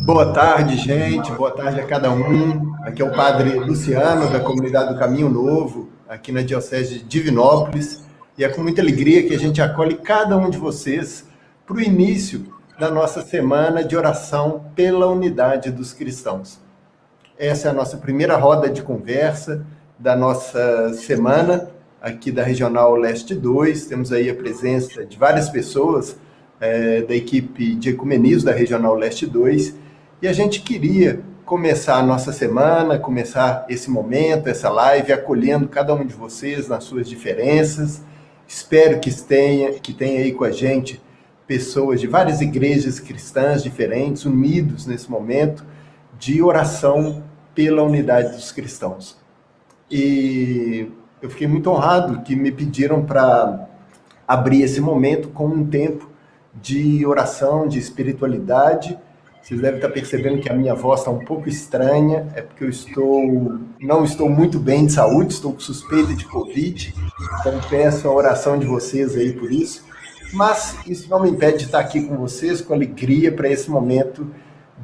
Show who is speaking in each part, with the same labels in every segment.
Speaker 1: Boa tarde, gente. Boa tarde a cada um. Aqui é o Padre Luciano, da Comunidade do Caminho Novo, aqui na Diocese de Divinópolis. E é com muita alegria que a gente acolhe cada um de vocês para o início da nossa semana de oração pela unidade dos cristãos. Essa é a nossa primeira roda de conversa da nossa semana aqui da Regional Leste 2. Temos aí a presença de várias pessoas da equipe de ecumenismo da Regional Leste 2, e a gente queria começar a nossa semana, começar esse momento, essa live, acolhendo cada um de vocês nas suas diferenças. Espero que tenha aí com a gente pessoas de várias igrejas cristãs diferentes, unidos nesse momento de oração pela unidade dos cristãos. E eu fiquei muito honrado que me pediram para abrir esse momento com um tempo de oração, de espiritualidade. Vocês devem estar percebendo que a minha voz está um pouco estranha, é porque eu não estou muito bem de saúde, estou com suspeita de Covid, então peço a oração de vocês aí por isso, mas isso não me impede de estar aqui com vocês, com alegria, para esse momento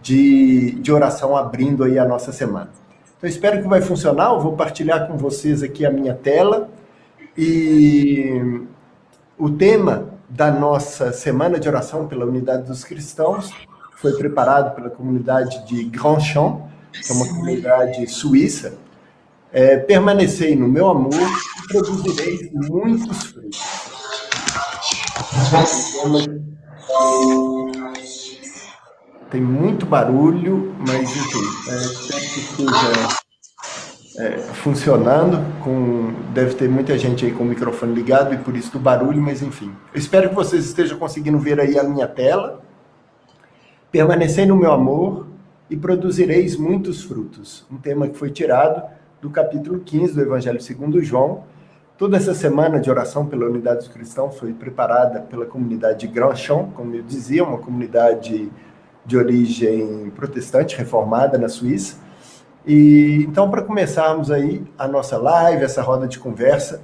Speaker 1: de oração, abrindo aí a nossa semana. Então, espero que vai funcionar. Eu vou partilhar com vocês aqui a minha tela, e o tema da nossa Semana de Oração pela Unidade dos Cristãos foi preparado pela comunidade de Grand Champ, que é uma comunidade suíça. Permanecei no meu amor e produzireis muitos frutos. Tem muito barulho, mas enfim, espero que esteja funcionando. Deve ter muita gente aí com o microfone ligado e por isso do barulho, mas enfim. Eu espero que vocês estejam conseguindo ver aí a minha tela. Permanecei no meu amor e produzireis muitos frutos. Um tema que foi tirado do capítulo 15 do Evangelho segundo João. Toda essa semana de oração pela unidade dos cristãos foi preparada pela comunidade de Grand Champ, como eu dizia, uma comunidade de origem protestante, reformada na Suíça. E então, para começarmos aí a nossa live, essa roda de conversa,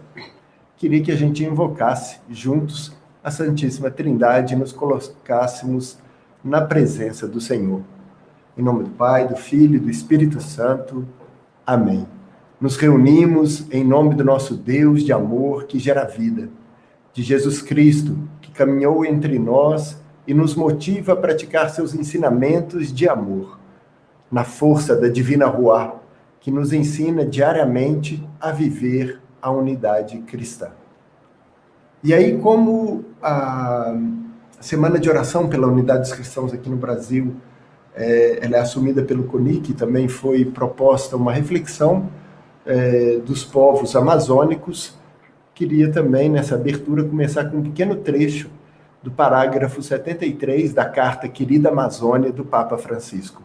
Speaker 1: queria que a gente invocasse juntos a Santíssima Trindade e nos colocássemos na presença do Senhor. Em nome do Pai, do Filho e do Espírito Santo. Amém. Nos reunimos em nome do nosso Deus de amor que gera vida, de Jesus Cristo, que caminhou entre nós e nos motiva a praticar seus ensinamentos de amor, na força da Divina Ruá, que nos ensina diariamente a viver a unidade cristã. E aí, como a Semana de Oração pela Unidade dos Cristãos aqui no Brasil, ela é assumida pelo CONIC, também foi proposta uma reflexão dos povos amazônicos. Queria também, nessa abertura, começar com um pequeno trecho do parágrafo 73 da Carta Querida Amazônia do Papa Francisco.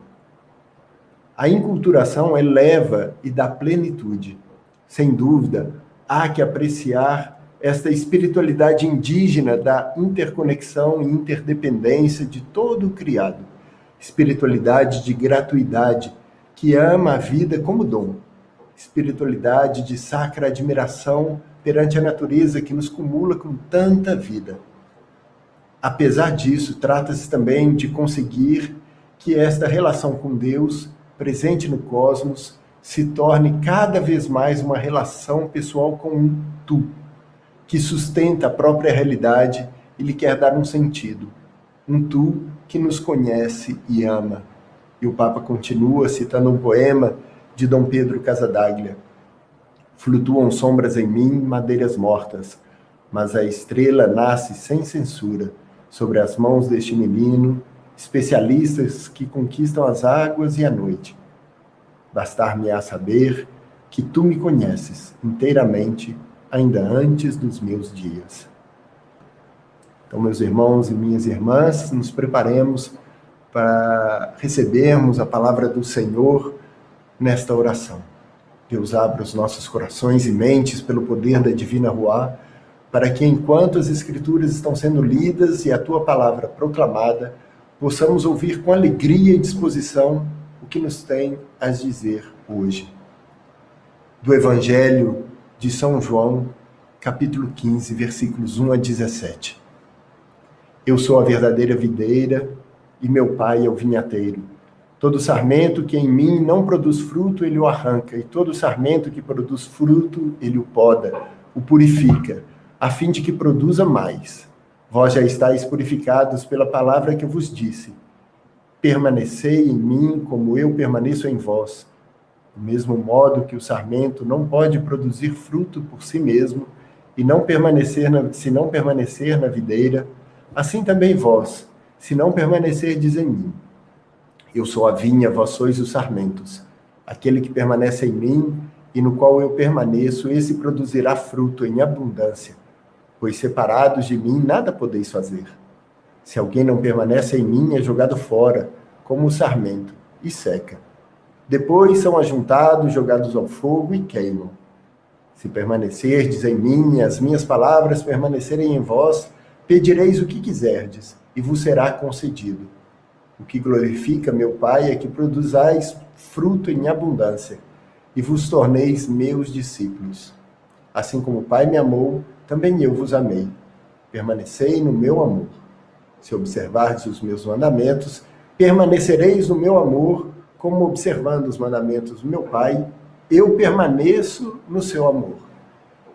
Speaker 1: A inculturação eleva e dá plenitude. Sem dúvida, há que apreciar esta espiritualidade indígena da interconexão e interdependência de todo o criado. Espiritualidade de gratuidade, que ama a vida como dom. Espiritualidade de sacra admiração perante a natureza que nos cumula com tanta vida. Apesar disso, trata-se também de conseguir que esta relação com Deus, presente no cosmos, se torne cada vez mais uma relação pessoal com um tu, que sustenta a própria realidade e lhe quer dar um sentido. Um tu que nos conhece e ama. E o Papa continua citando um poema de Dom Pedro Casadaglia. Flutuam sombras em mim, madeiras mortas, mas a estrela nasce sem censura, sobre as mãos deste menino, especialistas que conquistam as águas e a noite. Bastar-me-á saber que tu me conheces inteiramente, ainda antes dos meus dias. Então, meus irmãos e minhas irmãs, nos preparemos para recebermos a palavra do Senhor nesta oração. Deus abra os nossos corações e mentes pelo poder da Divina Ruá, para que, enquanto as Escrituras estão sendo lidas e a Tua palavra proclamada, possamos ouvir com alegria e disposição o que nos tem a dizer hoje. Do Evangelho de São João, capítulo 15, versículos 1 a 17. Eu sou a verdadeira videira e meu pai é o vinhateiro. Todo sarmento que em mim não produz fruto, ele o arranca, e todo sarmento que produz fruto, ele o poda, o purifica, a fim de que produza mais. Vós já estáis purificados pela palavra que eu vos disse. Permanecei em mim, como eu permaneço em vós. Do mesmo modo que o sarmento não pode produzir fruto por si mesmo, e se não permanecer na videira, assim também vós, se não permanecerdes em mim. Eu sou a vinha, vós sois os sarmentos. Aquele que permanece em mim, e no qual eu permaneço, esse produzirá fruto em abundância, pois separados de mim nada podeis fazer. Se alguém não permanece em mim, é jogado fora, como o sarmento, e seca. Depois são ajuntados, jogados ao fogo e queimam. Se permanecerdes em mim, e as minhas palavras permanecerem em vós, pedireis o que quiserdes, e vos será concedido. O que glorifica meu Pai é que produzais fruto em abundância, e vos torneis meus discípulos. Assim como o Pai me amou, também eu vos amei. Permanecei no meu amor. Se observardes os meus mandamentos, permanecereis no meu amor, como observando os mandamentos do meu Pai, eu permaneço no seu amor.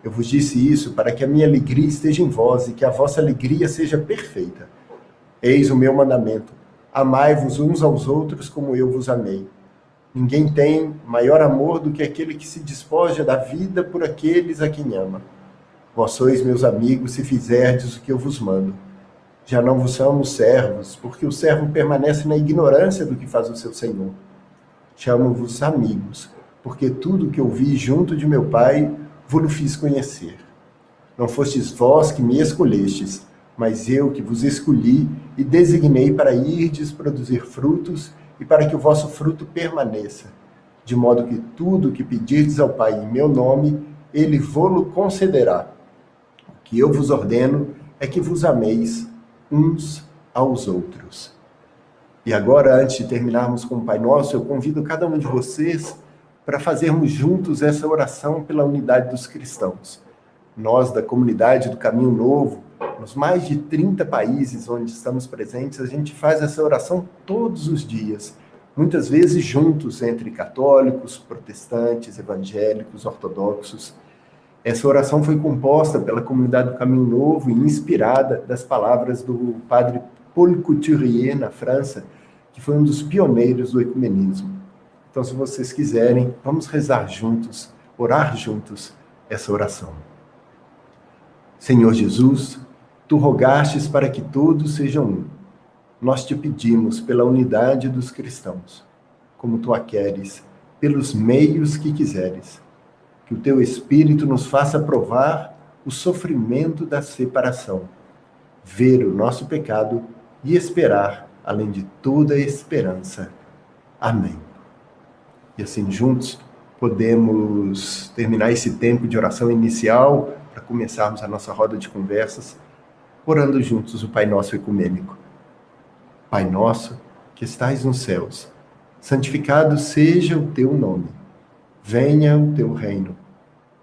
Speaker 1: Eu vos disse isso para que a minha alegria esteja em vós e que a vossa alegria seja perfeita. Eis o meu mandamento: amai-vos uns aos outros como eu vos amei. Ninguém tem maior amor do que aquele que se despoja da vida por aqueles a quem ama. Vós sois meus amigos se fizerdes o que eu vos mando. Já não vos chamo servos, porque o servo permanece na ignorância do que faz o seu senhor. Chamo-vos amigos, porque tudo que ouvi junto de meu Pai vos fiz conhecer. Não fostes vós que me escolhestes, mas eu que vos escolhi e designei para irdes produzir frutos e para que o vosso fruto permaneça, de modo que tudo que pedirdes ao Pai em meu nome, ele vô-lo concederá. O que eu vos ordeno é que vos ameis uns aos outros. E agora, antes de terminarmos com o Pai Nosso, eu convido cada um de vocês para fazermos juntos essa oração pela unidade dos cristãos. Nós, da comunidade do Caminho Novo, nos mais de 30 países onde estamos presentes, a gente faz essa oração todos os dias, muitas vezes juntos entre católicos, protestantes, evangélicos, ortodoxos. Essa oração foi composta pela comunidade do Caminho Novo e inspirada das palavras do padre Paul Couturier, na França, que foi um dos pioneiros do ecumenismo. Então, se vocês quiserem, vamos rezar juntos, orar juntos essa oração. Senhor Jesus, tu rogastes para que todos sejam um. Nós te pedimos pela unidade dos cristãos, como tu a queres, pelos meios que quiseres. Que o teu Espírito nos faça provar o sofrimento da separação, ver o nosso pecado e esperar, além de toda esperança. Amém. E assim, juntos, podemos terminar esse tempo de oração inicial para começarmos a nossa roda de conversas, orando juntos o Pai Nosso ecumênico. Pai nosso, que estais nos céus, santificado seja o teu nome. Venha o teu reino.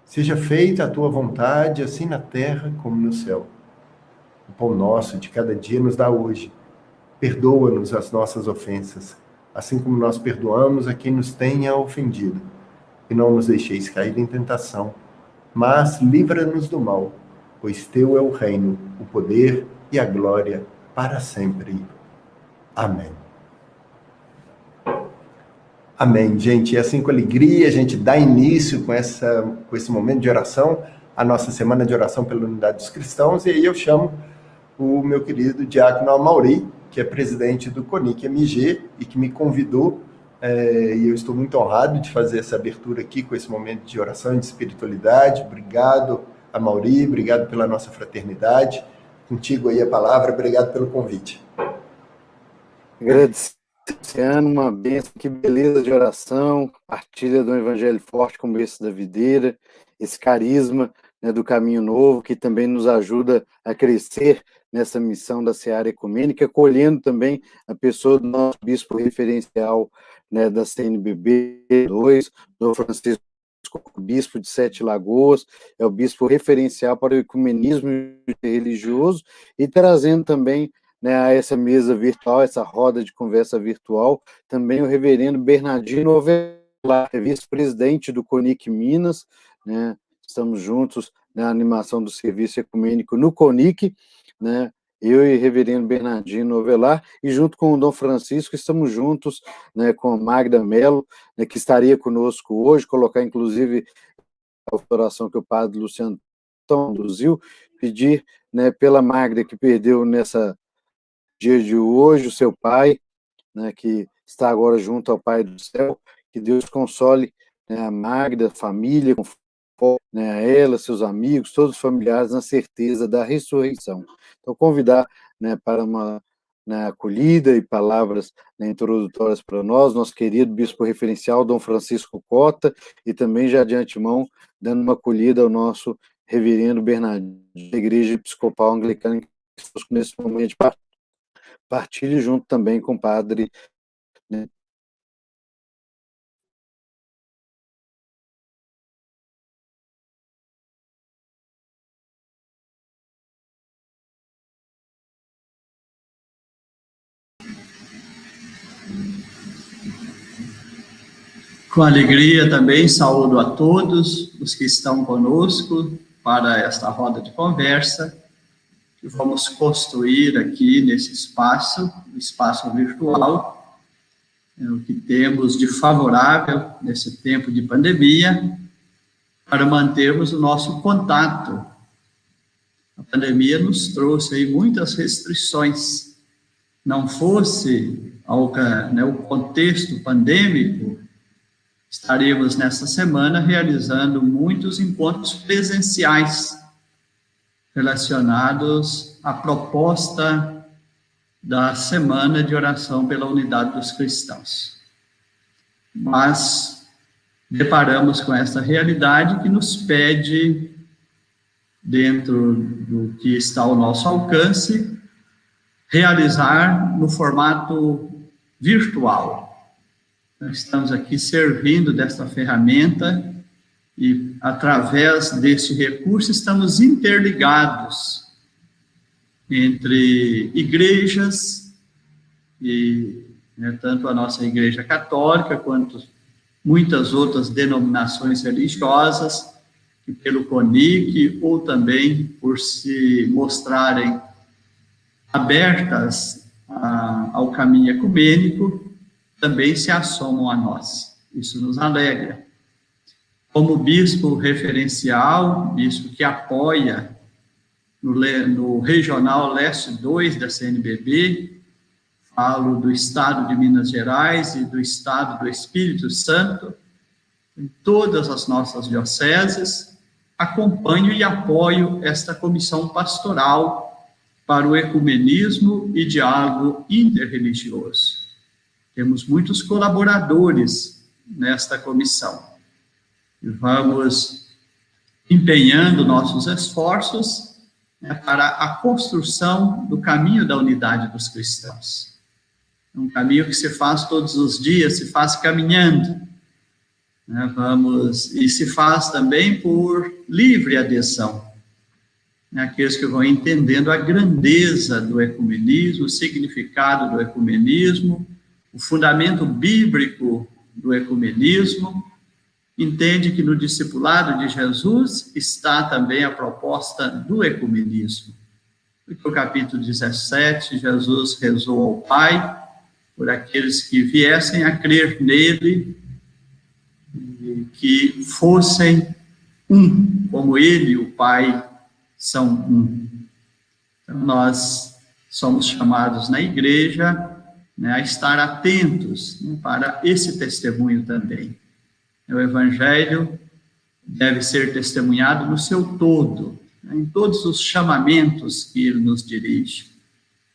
Speaker 1: Seja feita a tua vontade, assim na terra como no céu. O pão nosso de cada dia nos dá hoje. Perdoa-nos as nossas ofensas, assim como nós perdoamos a quem nos tenha ofendido. E não nos deixeis cair em tentação, mas livra-nos do mal, pois teu é o reino, o poder e a glória para sempre. Amém. Amém, gente. E assim, com alegria, a gente dá início com esse momento de oração, a nossa semana de oração pela unidade dos cristãos, e aí eu chamo o meu querido diácono Amauri, que é presidente do CONIC MG e que me convidou, e eu estou muito honrado de fazer essa abertura aqui com esse momento de oração e de espiritualidade. Obrigado, Amauri, obrigado pela nossa fraternidade. Contigo aí a palavra, obrigado pelo convite.
Speaker 2: Agradecer, Luciano, uma bênção, que beleza de oração, partilha do Evangelho forte como esse da videira, esse carisma, né, do Caminho Novo, que também nos ajuda a crescer nessa missão da Seara Ecumênica, colhendo também a pessoa do nosso bispo referencial, né, da CNBB 2, do Francisco, bispo de Sete Lagoas, é o bispo referencial para o ecumenismo religioso, e trazendo também né, a essa mesa virtual, essa roda de conversa virtual, também o reverendo Bernardino Ovelar, vice-presidente do CONIC Minas, né, estamos juntos na animação do serviço ecumênico no CONIC, né, eu e o reverendo Bernardino Ovelar, e junto com o Dom Francisco, estamos juntos, né, com a Magda Mello, né, que estaria conosco hoje, colocar inclusive a oração que o padre Luciano conduziu, pedir, né, pela Magda que perdeu nessa dia de hoje o seu pai, né, que está agora junto ao Pai do Céu, que Deus console, né, a Magda, a família, né, a ela, seus amigos, todos os familiares, na certeza da ressurreição. Então, convidar, né, para uma, né, acolhida e palavras, né, introdutórias para nós, nosso querido bispo referencial, Dom Francisco Cota, e também já de antemão, dando uma acolhida ao nosso reverendo Bernardino, da Igreja Episcopal Anglicana, que nesse momento partilhe junto também com o padre, né.
Speaker 3: Com alegria também saúdo a todos os que estão conosco para esta roda de conversa que vamos construir aqui nesse espaço, o espaço virtual, o que temos de favorável nesse tempo de pandemia, para mantermos o nosso contato. A pandemia nos trouxe aí muitas restrições. Não fosse o contexto pandêmico, estaremos nessa semana realizando muitos encontros presenciais relacionados à proposta da Semana de Oração pela Unidade dos Cristãos. Mas deparamos com essa realidade que nos pede, dentro do que está ao nosso alcance, realizar no formato virtual. Nós estamos aqui servindo desta ferramenta e, através desse recurso, estamos interligados entre igrejas, e tanto a nossa Igreja Católica, quanto muitas outras denominações religiosas, que pelo CONIC, ou também por se mostrarem abertas ao caminho ecumênico, também se assomam a nós. Isso nos alegra. Como bispo referencial, bispo que apoia no Regional Leste 2 da CNBB, falo do Estado de Minas Gerais e do Estado do Espírito Santo, em todas as nossas dioceses, acompanho e apoio esta comissão pastoral para o ecumenismo e diálogo interreligioso. Temos muitos colaboradores nesta comissão. E vamos empenhando nossos esforços, para a construção do caminho da unidade dos cristãos. É um caminho que se faz todos os dias, se faz caminhando. E se faz também por livre adesão. Aqueles que vão entendendo a grandeza do ecumenismo, o significado do ecumenismo, o fundamento bíblico do ecumenismo, entende que no discipulado de Jesus está também a proposta do ecumenismo. No capítulo 17, Jesus rezou ao Pai por aqueles que viessem a crer nele, e que fossem um, como ele e o Pai são um. Então, nós somos chamados na igreja, a estar atentos, para esse testemunho também. O Evangelho deve ser testemunhado no seu todo, em todos os chamamentos que ele nos dirige.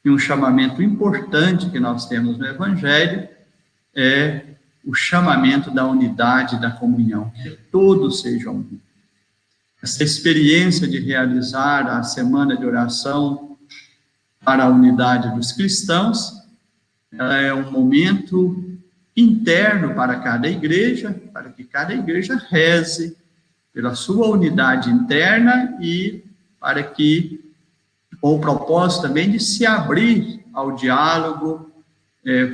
Speaker 3: E um chamamento importante que nós temos no Evangelho é o chamamento da unidade, da comunhão, que todos sejam um. Essa experiência de realizar a semana de oração para a unidade dos cristãos, ela é um momento interno para cada igreja, para que cada igreja reze pela sua unidade interna e para que com o propósito também de se abrir ao diálogo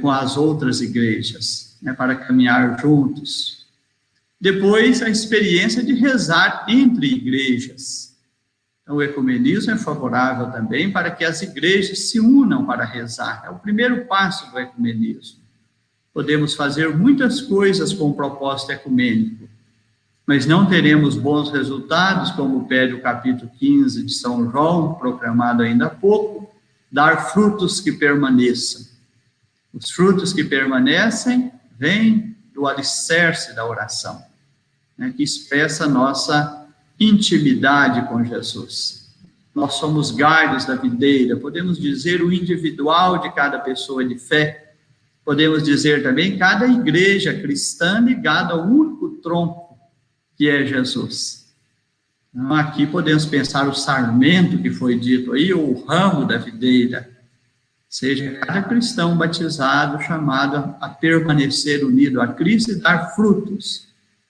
Speaker 3: com as outras igrejas, né, para caminhar juntos. Depois, a experiência de rezar entre igrejas. Então, o ecumenismo é favorável também para que as igrejas se unam para rezar. É o primeiro passo do ecumenismo. Podemos fazer muitas coisas com o propósito ecumênico, mas não teremos bons resultados, como pede o capítulo 15 de São João, proclamado ainda há pouco, dar frutos que permaneçam. Os frutos que permanecem vêm do alicerce da oração, né, que expressa a nossa intimidade com Jesus. Nós somos galhos da videira, podemos dizer o individual de cada pessoa de fé, podemos dizer também cada igreja cristã ligada ao único tronco, que é Jesus. Então, aqui podemos pensar o sarmento que foi dito aí, ou o ramo da videira, seja cada cristão batizado chamado a permanecer unido a Cristo e dar frutos,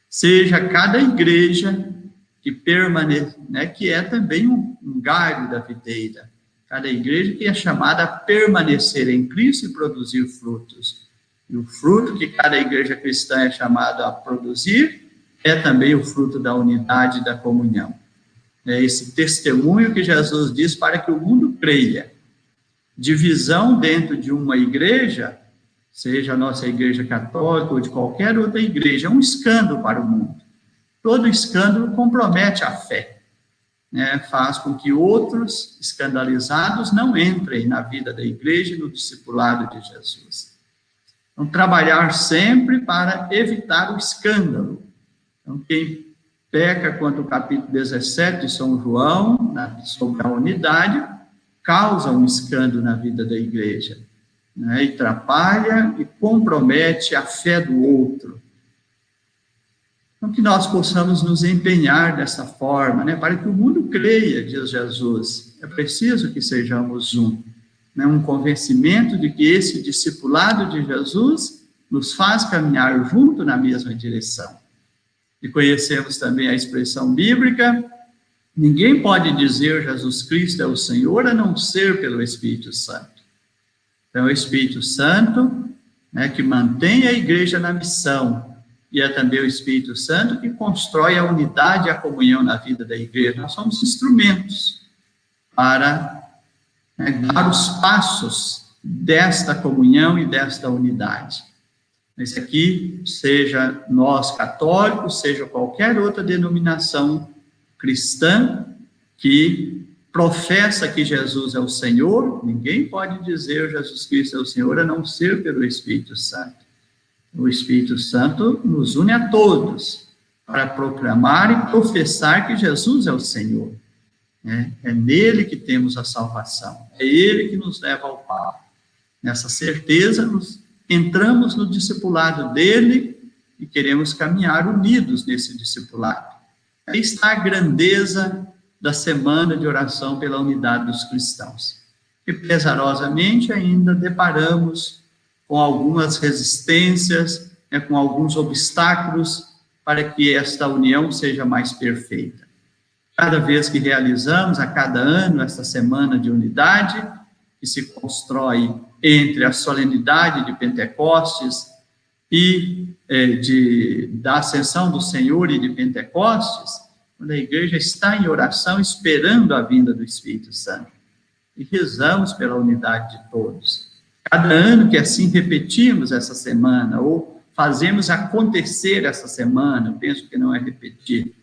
Speaker 3: seja cada igreja que permanece, né, que é também um galho da videira, cada igreja que é chamada a permanecer em Cristo e produzir frutos, e o fruto que cada igreja cristã é chamada a produzir é também o fruto da unidade e da comunhão. É esse testemunho que Jesus diz para que o mundo creia. Divisão dentro de uma igreja, seja a nossa igreja católica ou de qualquer outra igreja, é um escândalo para o mundo. Todo escândalo compromete a fé, né? Faz com que outros escandalizados não entrem na vida da igreja e no discipulado de Jesus. Então, trabalhar sempre para evitar o escândalo. Então, quem peca quanto ao capítulo 17 de São João, sobre a unidade, causa um escândalo na vida da igreja, né, e atrapalha e compromete a fé do outro. Então, que nós possamos nos empenhar dessa forma, né, para que o mundo creia, diz Jesus. É preciso que sejamos né, um convencimento de que esse discipulado de Jesus nos faz caminhar junto na mesma direção. E conhecemos também a expressão bíblica: ninguém pode dizer Jesus Cristo é o Senhor a não ser pelo Espírito Santo. Então, o Espírito Santo, né, que mantém a igreja na missão, e é também o Espírito Santo que constrói a unidade e a comunhão na vida da igreja. Nós somos instrumentos para, né, dar os passos desta comunhão e desta unidade. Mas aqui, seja nós católicos, seja qualquer outra denominação cristã que professa que Jesus é o Senhor, ninguém pode dizer Jesus Cristo é o Senhor a não ser pelo Espírito Santo. O Espírito Santo nos une a todos para proclamar e professar que Jesus é o Senhor. É nele que temos a salvação, é ele que nos leva ao Pai. Nessa certeza, entramos no discipulado dele e queremos caminhar unidos nesse discipulado. Aí está a grandeza da semana de oração pela unidade dos cristãos. E pesarosamente ainda deparamos com algumas resistências, né, com alguns obstáculos para que esta união seja mais perfeita. Cada vez que realizamos, a cada ano, esta semana de unidade, que se constrói entre a solenidade de Pentecostes e da Ascensão do Senhor e de Pentecostes, quando a igreja está em oração esperando a vinda do Espírito Santo. E rezamos pela unidade de todos. Cada ano que assim repetimos essa semana, ou fazemos acontecer essa semana, penso que não é repetir.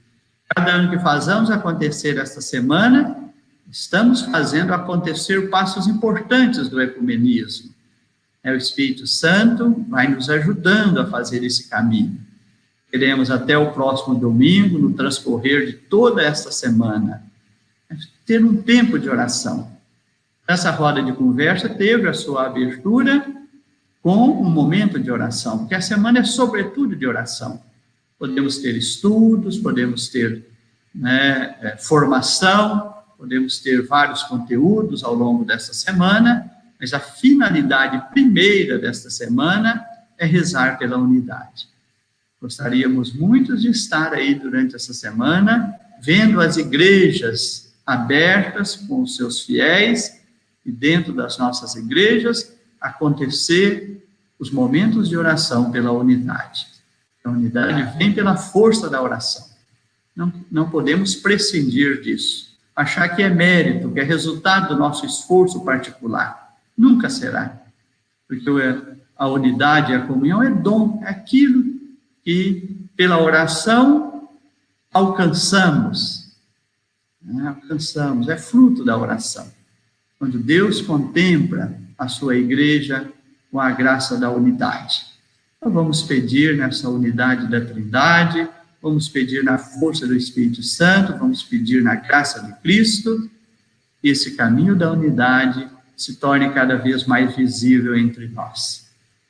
Speaker 3: Cada ano que fazemos acontecer essa semana, estamos fazendo acontecer passos importantes do ecumenismo. O Espírito Santo vai nos ajudando a fazer esse caminho. Queremos até o próximo domingo, no transcorrer de toda esta semana, ter um tempo de oração. Essa roda de conversa teve a sua abertura com um momento de oração, porque a semana é sobretudo de oração. Podemos ter estudos, podemos ter, né, formação, podemos ter vários conteúdos ao longo dessa semana, mas a finalidade primeira desta semana é rezar pela unidade. Gostaríamos muito de estar aí durante essa semana, vendo as igrejas abertas com os seus fiéis e dentro das nossas igrejas, acontecer os momentos de oração pela unidade. A unidade vem pela força da oração. Não podemos prescindir disso. Achar que é mérito, que é resultado do nosso esforço particular. Nunca será. Porque a unidade e a comunhão é dom, é aquilo que, pela oração, alcançamos. Alcançamos, é fruto da oração. Quando Deus contempla a sua igreja com a graça da unidade. Então, vamos pedir nessa unidade da Trindade, vamos pedir na força do Espírito Santo, vamos pedir na graça de Cristo, que esse caminho da unidade se torne cada vez mais visível entre nós.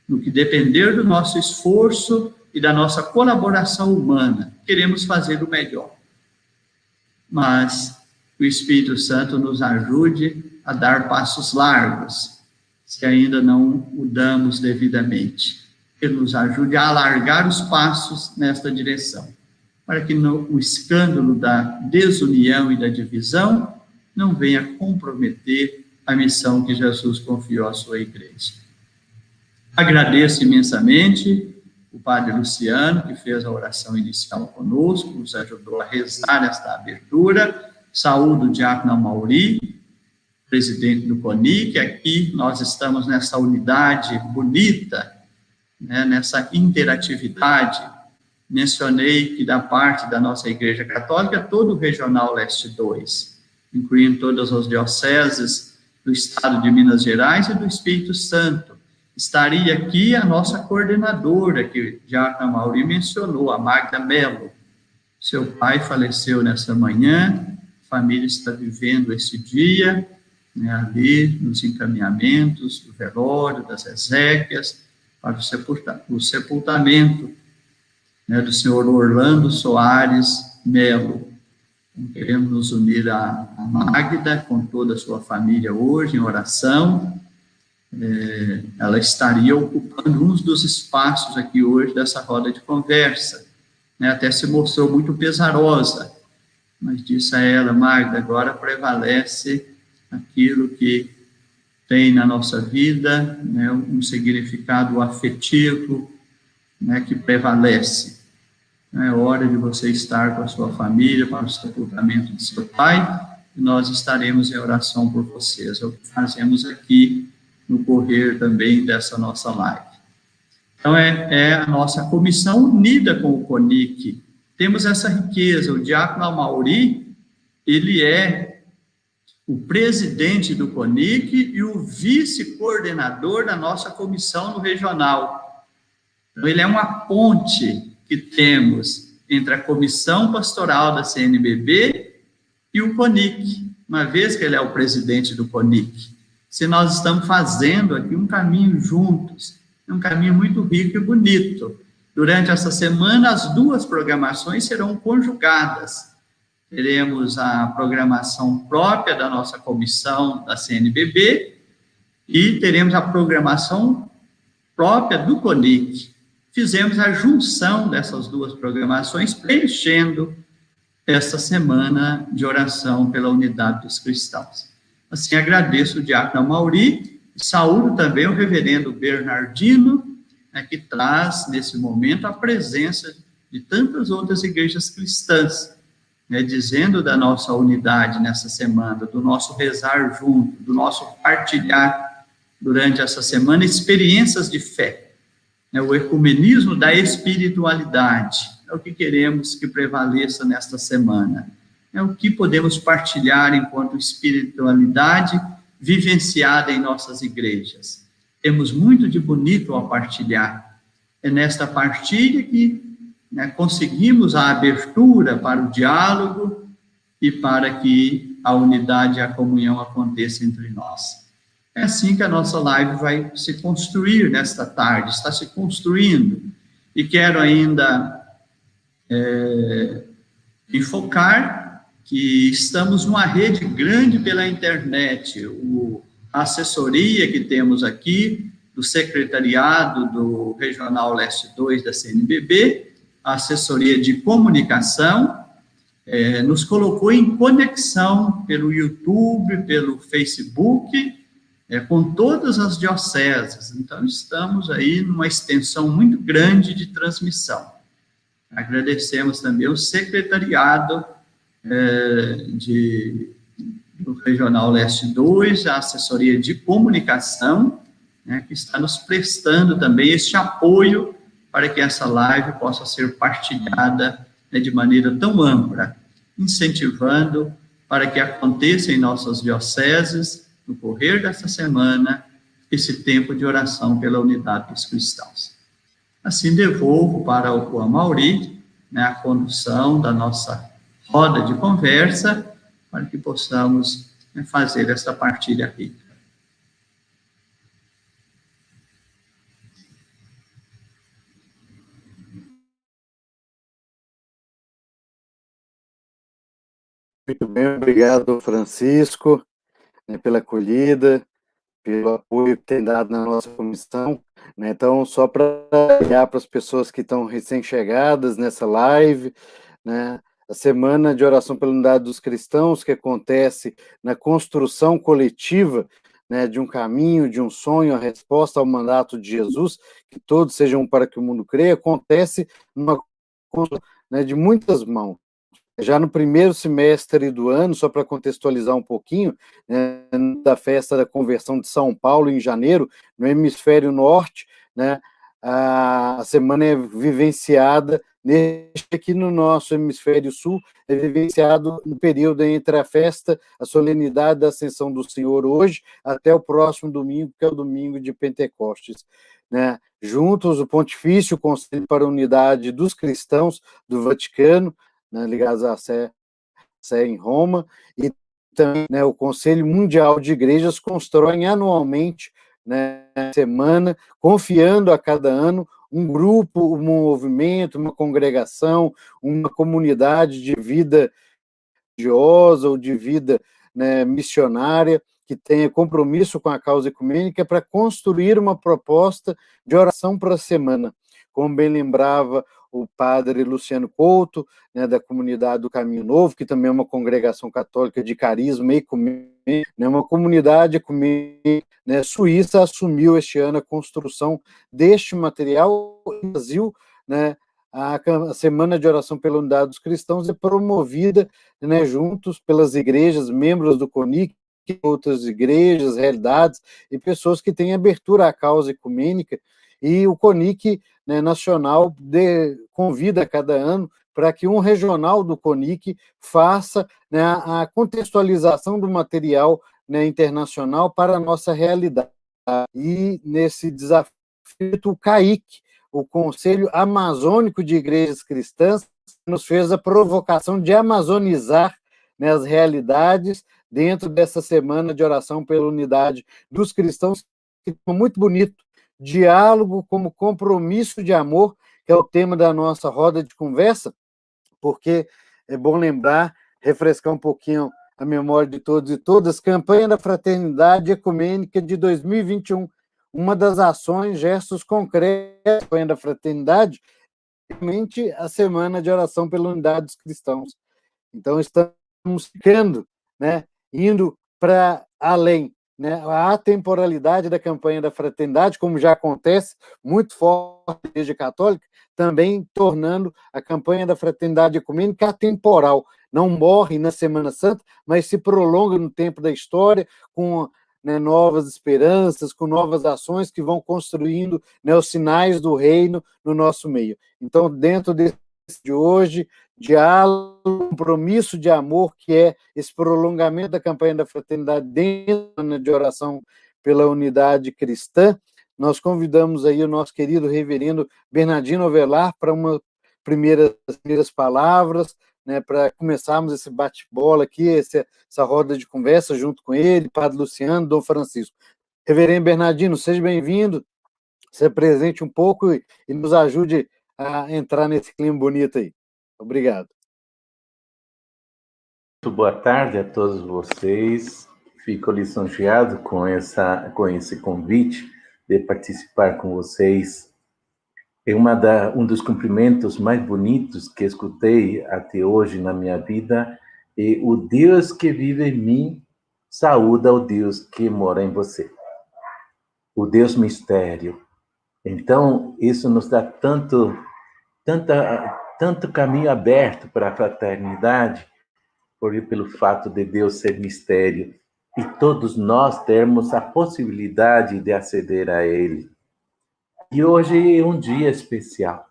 Speaker 3: No que depender do nosso esforço e da nossa colaboração humana, queremos fazer o melhor. Mas o Espírito Santo nos ajude a dar passos largos, se ainda não o damos devidamente. Que nos ajude a alargar os passos nesta direção, para que o escândalo da desunião e da divisão não venha comprometer a missão que Jesus confiou à sua igreja. Agradeço imensamente o Padre Luciano, que fez a oração inicial conosco, nos ajudou a rezar esta abertura. Saúdo o Diácono Amauri, presidente do CONIC. Aqui nós estamos nessa unidade bonita, nessa interatividade. Mencionei que da parte da nossa Igreja Católica, todo o Regional Leste 2, incluindo todas as dioceses do Estado de Minas Gerais e do Espírito Santo. Estaria aqui a nossa coordenadora, que o Diácono Amauri mencionou, a Magda Mello. Seu pai faleceu nessa manhã, a família está vivendo esse dia, ali nos encaminhamentos do velório, das exéquias, para o sepultamento do senhor Orlando Soares Melo. Então, queremos nos unir a Magda com toda a sua família hoje em oração. Ela estaria ocupando um dos espaços aqui hoje dessa roda de conversa. Até se mostrou muito pesarosa, mas disse a ela: Magda, agora prevalece aquilo que tem na nossa vida, um significado afetivo, que prevalece. É hora de você estar com a sua família para o sepultamento de seu pai, e nós estaremos em oração por vocês. É o que fazemos aqui no correr também dessa nossa live. Então, é a nossa comissão unida com o CONIC. Temos essa riqueza. O Diácono Amauri, ele é o presidente do CONIC e o vice-coordenador da nossa comissão no regional. Então, ele é uma ponte que temos entre a comissão pastoral da CNBB e o CONIC, uma vez que ele é o presidente do CONIC. Se nós estamos fazendo aqui um caminho juntos, um caminho muito rico e bonito. Durante essa semana, as duas programações serão conjugadas. Teremos a programação própria da nossa comissão da CNBB e teremos a programação própria do CONIC. Fizemos a junção dessas duas programações, preenchendo esta semana de oração pela unidade dos cristãos. Assim, agradeço o Diácono Amauri, e saúdo também o reverendo Bernardino, que traz, nesse momento, a presença de tantas outras igrejas cristãs, dizendo da nossa unidade nessa semana, do nosso rezar junto, do nosso partilhar durante essa semana experiências de fé. O ecumenismo da espiritualidade é o que queremos que prevaleça nesta semana. É o que podemos partilhar enquanto espiritualidade vivenciada em nossas igrejas. Temos muito de bonito a partilhar. É nesta partilha que conseguimos a abertura para o diálogo e para que a unidade e a comunhão aconteça entre nós. É assim que a nossa live vai se construir nesta tarde, está se construindo. E quero ainda enfocar que estamos numa rede grande pela internet. A assessoria que temos aqui, do secretariado do Regional Leste 2 da CNBB, a assessoria de comunicação, nos colocou em conexão pelo YouTube, pelo Facebook, com todas as dioceses. Então, estamos aí numa extensão muito grande de transmissão. Agradecemos também o secretariado do Regional Leste 2, a assessoria de comunicação, né, que está nos prestando também este apoio para que essa live possa ser partilhada, né, de maneira tão ampla, incentivando para que aconteça em nossas dioceses, no correr desta semana, esse tempo de oração pela unidade dos cristãos. Assim, devolvo para o Amaury, né, a condução da nossa roda de conversa, para que possamos, né, fazer essa partilha rica.
Speaker 2: Muito bem, obrigado, Francisco, né, pela acolhida, pelo apoio que tem dado na nossa comissão, né? Então, só para olhar para as pessoas que estão recém-chegadas nessa live, né? A Semana de Oração pela Unidade dos Cristãos, que acontece na construção coletiva, né, de um caminho, de um sonho, a resposta ao mandato de Jesus, que todos sejam para que o mundo creia, acontece numa, né, de muitas mãos. Já no primeiro semestre do ano, só para contextualizar um pouquinho, né, da festa da conversão de São Paulo, em janeiro, no hemisfério norte, né, a semana é vivenciada, aqui no nosso hemisfério sul, é vivenciado no período entre a festa, a solenidade da Ascensão do Senhor hoje, até o próximo domingo, que é o domingo de Pentecostes. Né? Juntos, o Pontifício Conselho para a Unidade dos Cristãos do Vaticano, né, ligados à Sé em Roma, e também, né, o Conselho Mundial de Igrejas constroem anualmente, né, semana, confiando a cada ano um grupo, um movimento, uma congregação, uma comunidade de vida religiosa ou de vida, né, missionária, que tenha compromisso com a causa ecumênica para construir uma proposta de oração para a semana. Como bem lembrava o padre Luciano Couto, né, da comunidade do Caminho Novo, que também é uma congregação católica de carisma ecumênico, né, uma comunidade ecumênica, né, suíça, assumiu este ano a construção deste material no Brasil, né, a Semana de Oração pela Unidade dos Cristãos é promovida, né, juntos pelas igrejas, membros do CONIC, outras igrejas, realidades e pessoas que têm abertura à causa ecumênica, e o CONIC, né, nacional convida a cada ano para que um regional do CONIC faça, né, a contextualização do material, né, internacional para a nossa realidade. E nesse desafio, o CAIC, o Conselho Amazônico de Igrejas Cristãs, nos fez a provocação de amazonizar, né, as realidades dentro dessa semana de oração pela unidade dos cristãos, que é muito bonito. Diálogo como compromisso de amor, que é o tema da nossa roda de conversa, porque é bom lembrar, refrescar um pouquinho a memória de todos e todas, campanha da Fraternidade Ecumênica de 2021, uma das ações, gestos concretos da campanha da Fraternidade, realmente a Semana de Oração pela Unidade dos Cristãos. Então, estamos ficando, né, indo para além, né, a atemporalidade da campanha da Fraternidade, como já acontece muito forte na Igreja Católica, também tornando a campanha da Fraternidade Ecumênica atemporal. Não morre na Semana Santa, mas se prolonga no tempo da história, com, né, novas esperanças, com novas ações que vão construindo, né, os sinais do reino no nosso meio. Então, dentro desse de hoje, diálogo, compromisso de amor, que é esse prolongamento da campanha da Fraternidade dentro de oração pela unidade cristã, nós convidamos aí o nosso querido reverendo Bernardino Avelar para umas primeiras palavras, né, para começarmos esse bate-bola aqui, essa roda de conversa junto com ele, Padre Luciano, Dom Francisco. Reverendo Bernardino, seja bem-vindo, se apresente um pouco e nos ajude a entrar nesse clima bonito aí. Obrigado.
Speaker 4: Muito boa tarde a todos vocês. Fico lisonjeado com esse convite de participar com vocês É um dos cumprimentos mais bonitos que escutei até hoje na minha vida. E o Deus que vive em mim saúda o Deus que mora em você. O Deus mistério. Então, isso nos dá tanto caminho aberto para a fraternidade, pelo fato de Deus ser mistério e todos nós termos a possibilidade de aceder a Ele. E hoje é um dia especial.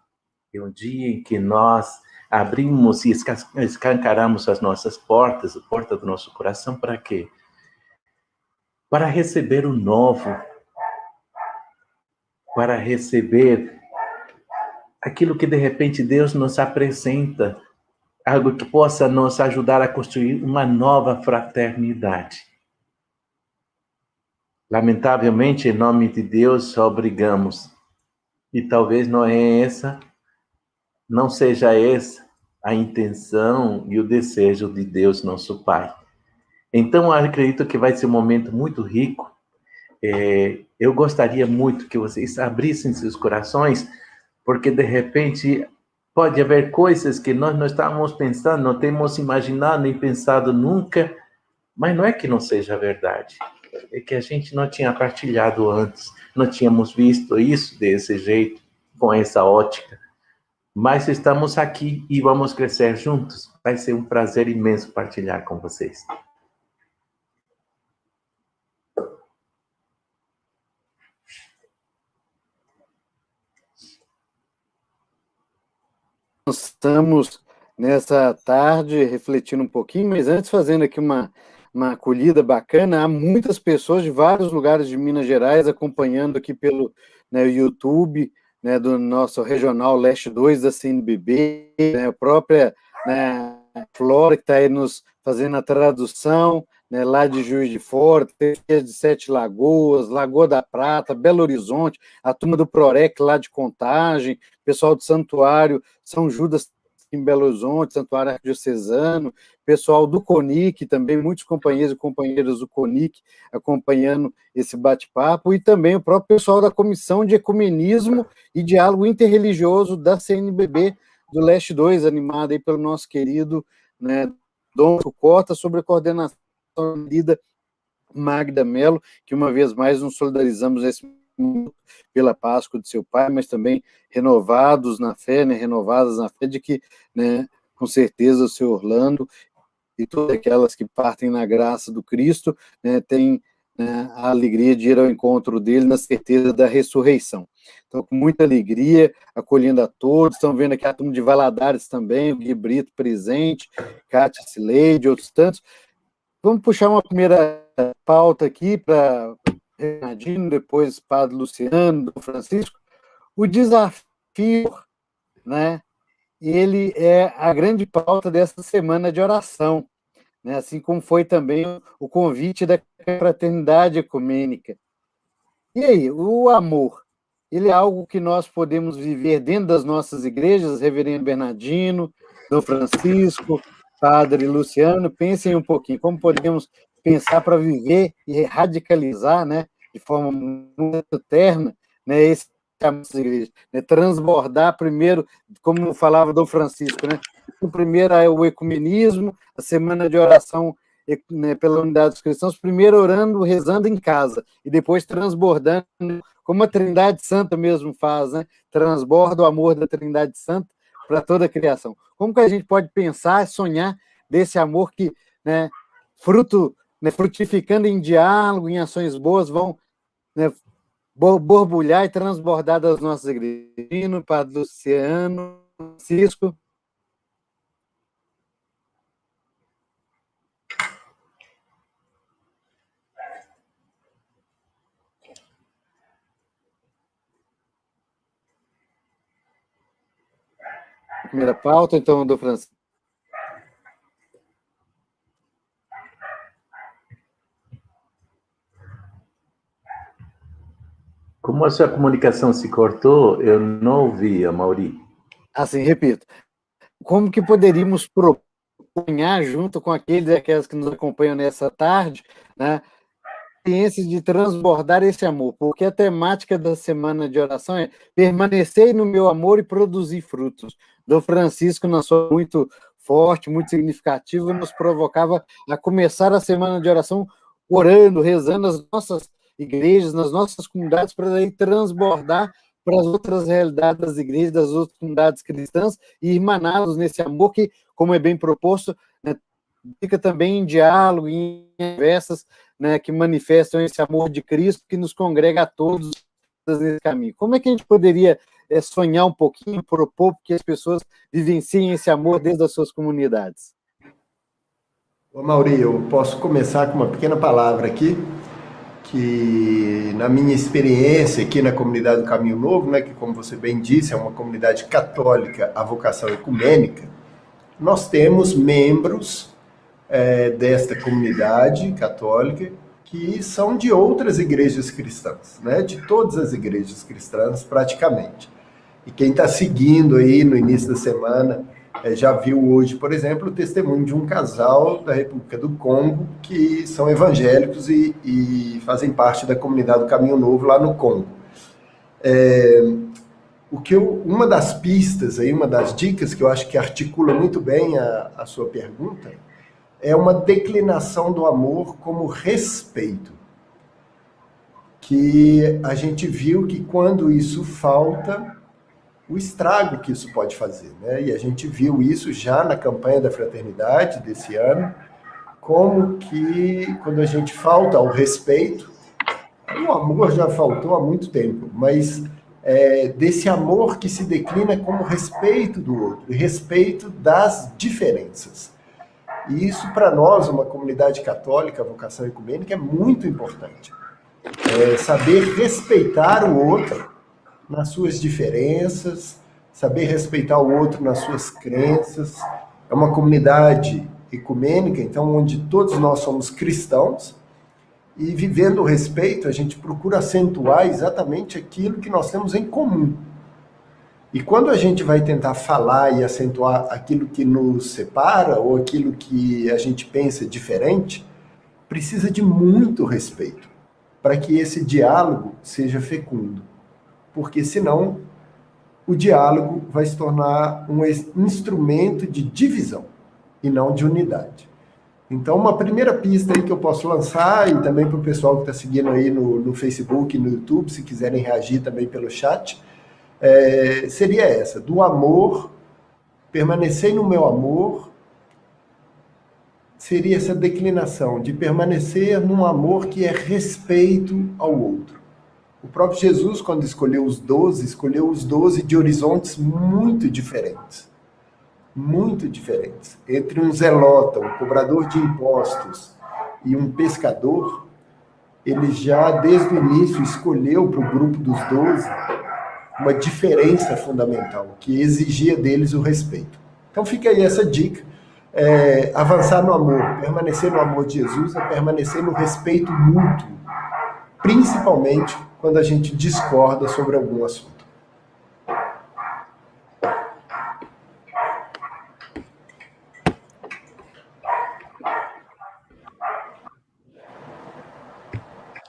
Speaker 4: É um dia em que nós abrimos e escancaramos as nossas portas, a porta do nosso coração, para quê? Para receber o novo, para receber aquilo que de repente Deus nos apresenta, algo que possa nos ajudar a construir uma nova fraternidade. Lamentavelmente, em nome de Deus, só brigamos. E talvez não seja essa a intenção e o desejo de Deus, nosso Pai. Então, eu acredito que vai ser um momento muito rico. Eu gostaria muito que vocês abrissem seus corações, porque, de repente, pode haver coisas que nós não estávamos pensando, não temos imaginado nem pensado nunca, mas não é que não seja verdade. É que a gente não tinha partilhado antes, não tínhamos visto isso desse jeito, com essa ótica. Mas estamos aqui e vamos crescer juntos. Vai ser um prazer imenso partilhar com vocês.
Speaker 2: Nós estamos nessa tarde refletindo um pouquinho, mas antes fazendo aqui uma acolhida bacana. Há muitas pessoas de vários lugares de Minas Gerais acompanhando aqui pelo YouTube, do nosso Regional Leste 2 da CNBB, a própria Flora, que está aí nos fazendo a tradução, lá de Juiz de Fora, de Sete Lagoas, Lagoa da Prata, Belo Horizonte, a turma do Prorec lá de Contagem, pessoal do Santuário São Judas em Belo Horizonte, Santuário Arquidiocesano, pessoal do CONIC também, muitos companheiros e companheiras do CONIC acompanhando esse bate-papo, e também o próprio pessoal da Comissão de Ecumenismo e Diálogo Interreligioso da CNBB do Leste 2, animado aí pelo nosso querido Dom Cota, sobre a coordenação da querida Magda Mello, que uma vez mais nos solidarizamos nesse momento pela Páscoa de seu pai, mas também renovadas na fé de que, com certeza, o seu Orlando e todas aquelas que partem na graça do Cristo, têm a alegria de ir ao encontro dele na certeza da ressurreição. Então, com muita alegria, acolhendo a todos. Estão vendo aqui a turma de Valadares também, o Gui Brito presente, Cátia Cileide, outros tantos. Vamos puxar uma primeira pauta aqui para Renadinho, depois Padre Luciano, Dom Francisco. O desafio, ele é a grande pauta dessa semana de oração, assim como foi também o convite da fraternidade ecumênica. E aí, o amor, ele é algo que nós podemos viver dentro das nossas igrejas, Reverendo Bernardino, Dom Francisco, Padre Luciano, pensem um pouquinho, como podemos pensar para viver e radicalizar, de forma muito terna, esse igreja, transbordar primeiro, como falava Dom Francisco, o primeiro é o ecumenismo, a semana de oração pela unidade dos cristãos, primeiro orando, rezando em casa, e depois transbordando, como a Trindade Santa mesmo faz, transborda o amor da Trindade Santa para toda a criação. Como que a gente pode pensar e sonhar desse amor que, frutificando em diálogo, em ações boas, vão borbulhar e transbordar das nossas igrejas? Padre Luciano, Francisco. Primeira pauta, então, do Francisco.
Speaker 4: Como a sua comunicação se cortou, eu não ouvi, Amaury.
Speaker 2: Assim, repito. Como que poderíamos propor junto com aqueles e aquelas que nos acompanham nessa tarde, experiência de transbordar esse amor, porque a temática da semana de oração é permanecer no meu amor e produzir frutos. Dom Francisco, na sua muito forte, muito significativo, nos provocava a começar a semana de oração orando, rezando nas nossas igrejas, nas nossas comunidades, para daí transbordar para as outras realidades das igrejas, das outras comunidades cristãs, e irmaná-los nesse amor que, como é bem proposto, né, fica também em diálogo, em conversas, né, que manifestam esse amor de Cristo que nos congrega a todos nesse caminho. Como é que a gente poderia sonhar um pouquinho, propor que as pessoas vivenciem esse amor desde as suas comunidades?
Speaker 1: Ô, Mauri, eu posso começar com uma pequena palavra aqui, que na minha experiência aqui na comunidade do Caminho Novo, né, que como você bem disse, é uma comunidade católica à vocação ecumênica, nós temos membros desta comunidade católica que são de outras igrejas cristãs, né, de todas as igrejas cristãs praticamente. E quem está seguindo aí no início da semana já viu hoje, por exemplo, o testemunho de um casal da República do Congo que são evangélicos e fazem parte da comunidade do Caminho Novo lá no Congo. Uma das pistas, aí, uma das dicas que eu acho que articula muito bem a sua pergunta é uma declinação do amor como respeito. Que a gente viu que quando isso falta, o estrago que isso pode fazer, né? E a gente viu isso já na campanha da fraternidade desse ano, como que quando a gente falta ao respeito, o amor já faltou há muito tempo, mas desse amor que se declina como respeito do outro, respeito das diferenças. E isso para nós, uma comunidade católica, a vocação ecumênica, é muito importante. Saber respeitar o outro nas suas diferenças, saber respeitar o outro nas suas crenças. É uma comunidade ecumênica, então, onde todos nós somos cristãos, e vivendo o respeito, a gente procura acentuar exatamente aquilo que nós temos em comum. E quando a gente vai tentar falar e acentuar aquilo que nos separa, ou aquilo que a gente pensa diferente, precisa de muito respeito, para que esse diálogo seja fecundo. Porque senão o diálogo vai se tornar um instrumento de divisão e não de unidade. Então, uma primeira pista aí que eu posso lançar, e também para o pessoal que está seguindo aí no Facebook e no YouTube, se quiserem reagir também pelo chat, seria essa, do amor, permanecer no meu amor, seria essa declinação de permanecer num amor que é respeito ao outro. O próprio Jesus, quando escolheu os 12 de horizontes muito diferentes. Muito diferentes. Entre um zelota, um cobrador de impostos e um pescador, ele já, desde o início, escolheu para o grupo dos 12 uma diferença fundamental, que exigia deles o respeito. Então fica aí essa dica. Avançar no amor, permanecer no amor de Jesus é permanecer no respeito mútuo, principalmente quando a gente discorda sobre algum assunto.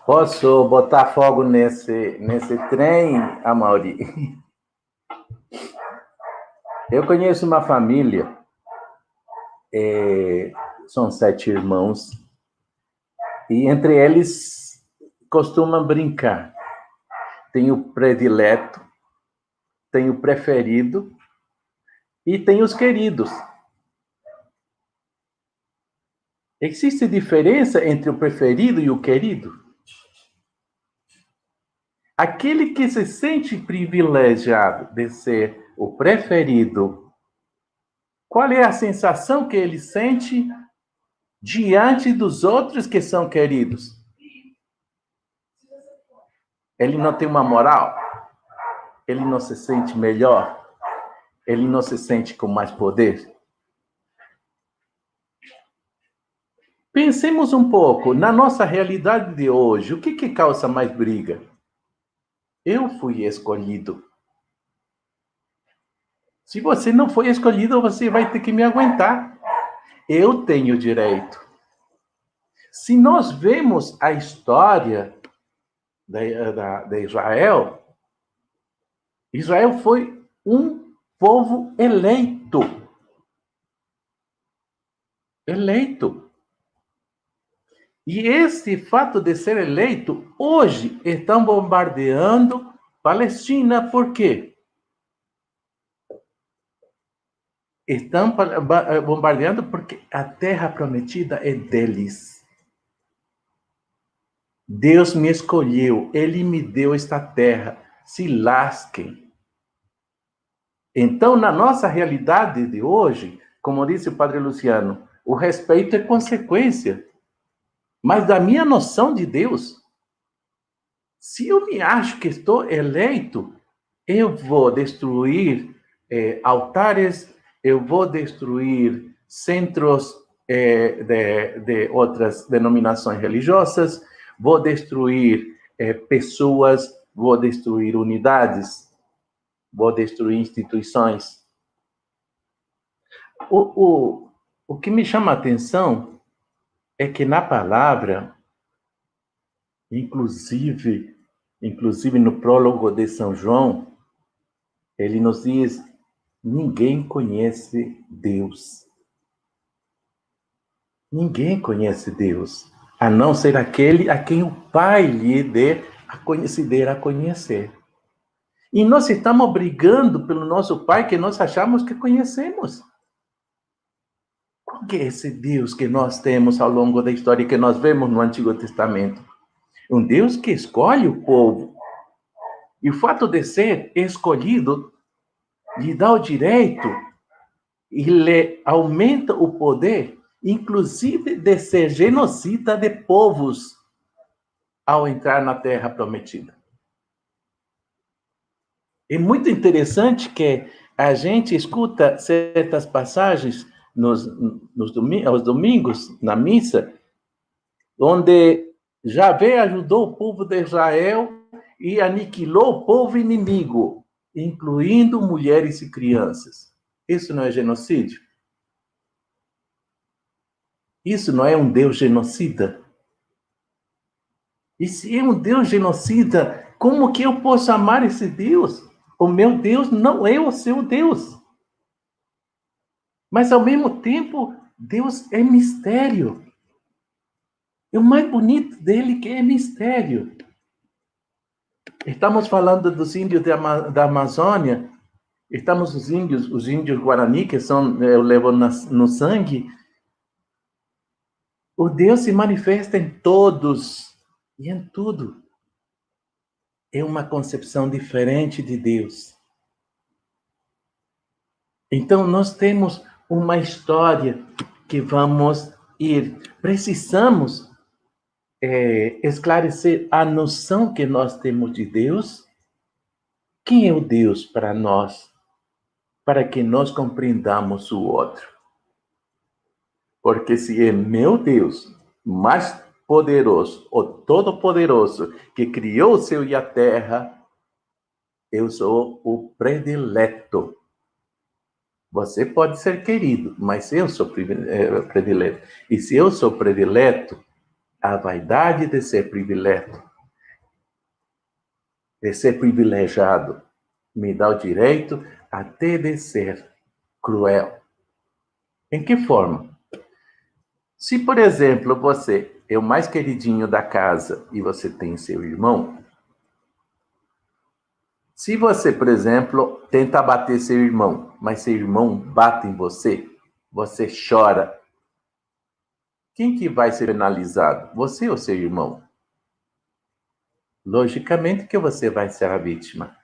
Speaker 4: Posso botar fogo nesse trem, Amaury? Eu conheço uma família, são 7 irmãos, e entre eles costumam brincar. Tem o predileto, tem o preferido e tem os queridos. Existe diferença entre o preferido e o querido? Aquele que se sente privilegiado de ser o preferido, qual é a sensação que ele sente diante dos outros que são queridos? Ele não tem uma moral? Ele não se sente melhor? Ele não se sente com mais poder? Pensemos um pouco, na nossa realidade de hoje, o que causa mais briga? Eu fui escolhido. Se você não foi escolhido, você vai ter que me aguentar. Eu tenho direito. Se nós vemos a história de Israel, Israel foi um povo eleito. Eleito. E esse fato de ser eleito, hoje estão bombardeando Palestina. Por quê? Estão bombardeando porque a terra prometida é deles. Deus me escolheu, Ele me deu esta terra. Se lasquem. Então, na nossa realidade de hoje, como disse o Padre Luciano, o respeito é consequência. Mas da minha noção de Deus, se eu me acho que estou eleito, eu vou destruir altares, eu vou destruir centros de outras denominações religiosas, vou destruir pessoas, vou destruir unidades, vou destruir instituições. O que me chama a atenção é que na palavra, inclusive no prólogo de São João, ele nos diz: ninguém conhece Deus. Ninguém conhece Deus, a não ser aquele a quem o Pai lhe dê a conhecer. E nós estamos brigando pelo nosso Pai que nós achamos que conhecemos. Qual que é esse Deus que nós temos ao longo da história, que nós vemos no Antigo Testamento? Um Deus que escolhe o povo. E o fato de ser escolhido lhe dá o direito e lhe aumenta o poder, inclusive de ser genocida de povos ao entrar na Terra Prometida. É muito interessante que a gente escuta certas passagens aos domingos, na missa, onde Javé ajudou o povo de Israel e aniquilou o povo inimigo, incluindo mulheres e crianças. Isso não é genocídio? Isso não é um Deus genocida? E se é um Deus genocida, como que eu posso amar esse Deus? O meu Deus não é o seu Deus. Mas, ao mesmo tempo, Deus é mistério. E o mais bonito dele que é mistério. Estamos falando dos índios da Amazônia. Estamos os índios Guarani, que levam no sangue. O Deus se manifesta em todos e em tudo. É uma concepção diferente de Deus. Então, nós temos uma história que vamos ir. Precisamos esclarecer a noção que nós temos de Deus. Quem é o Deus para nós? Para que nós compreendamos o outro. Porque se é meu Deus mais poderoso, o Todo-Poderoso, que criou o céu e a terra, eu sou o predileto. Você pode ser querido, mas eu sou predileto. E se eu sou predileto, a vaidade de ser predileto, de ser privilegiado, me dá o direito até de ser cruel. Em que forma? Se, por exemplo, você é o mais queridinho da casa e você tem seu irmão, se você, por exemplo, tenta bater seu irmão, mas seu irmão bate em você, você chora, quem que vai ser penalizado? Você ou seu irmão? Logicamente que você vai ser a vítima.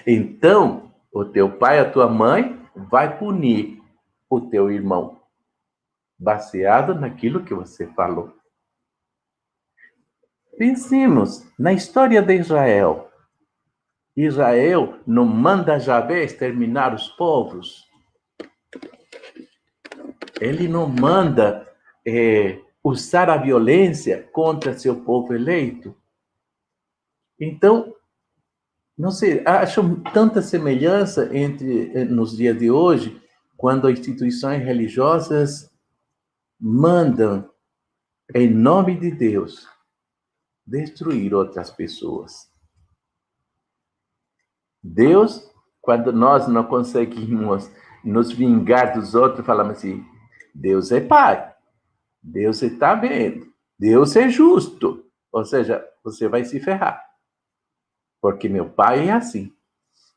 Speaker 4: Então, o teu pai, a tua mãe, vai punir o teu irmão, baseado naquilo que você falou. Pensemos na história de Israel. Israel não manda Javé exterminar os povos. Ele não manda usar a violência contra seu povo eleito. Então, não sei, acho tanta semelhança nos dias de hoje, quando instituições religiosas mandam em nome de Deus, destruir outras pessoas. Deus, quando nós não conseguimos nos vingar dos outros, falamos assim, Deus é Pai, Deus está vendo, Deus é justo. Ou seja, você vai se ferrar, porque meu Pai é assim.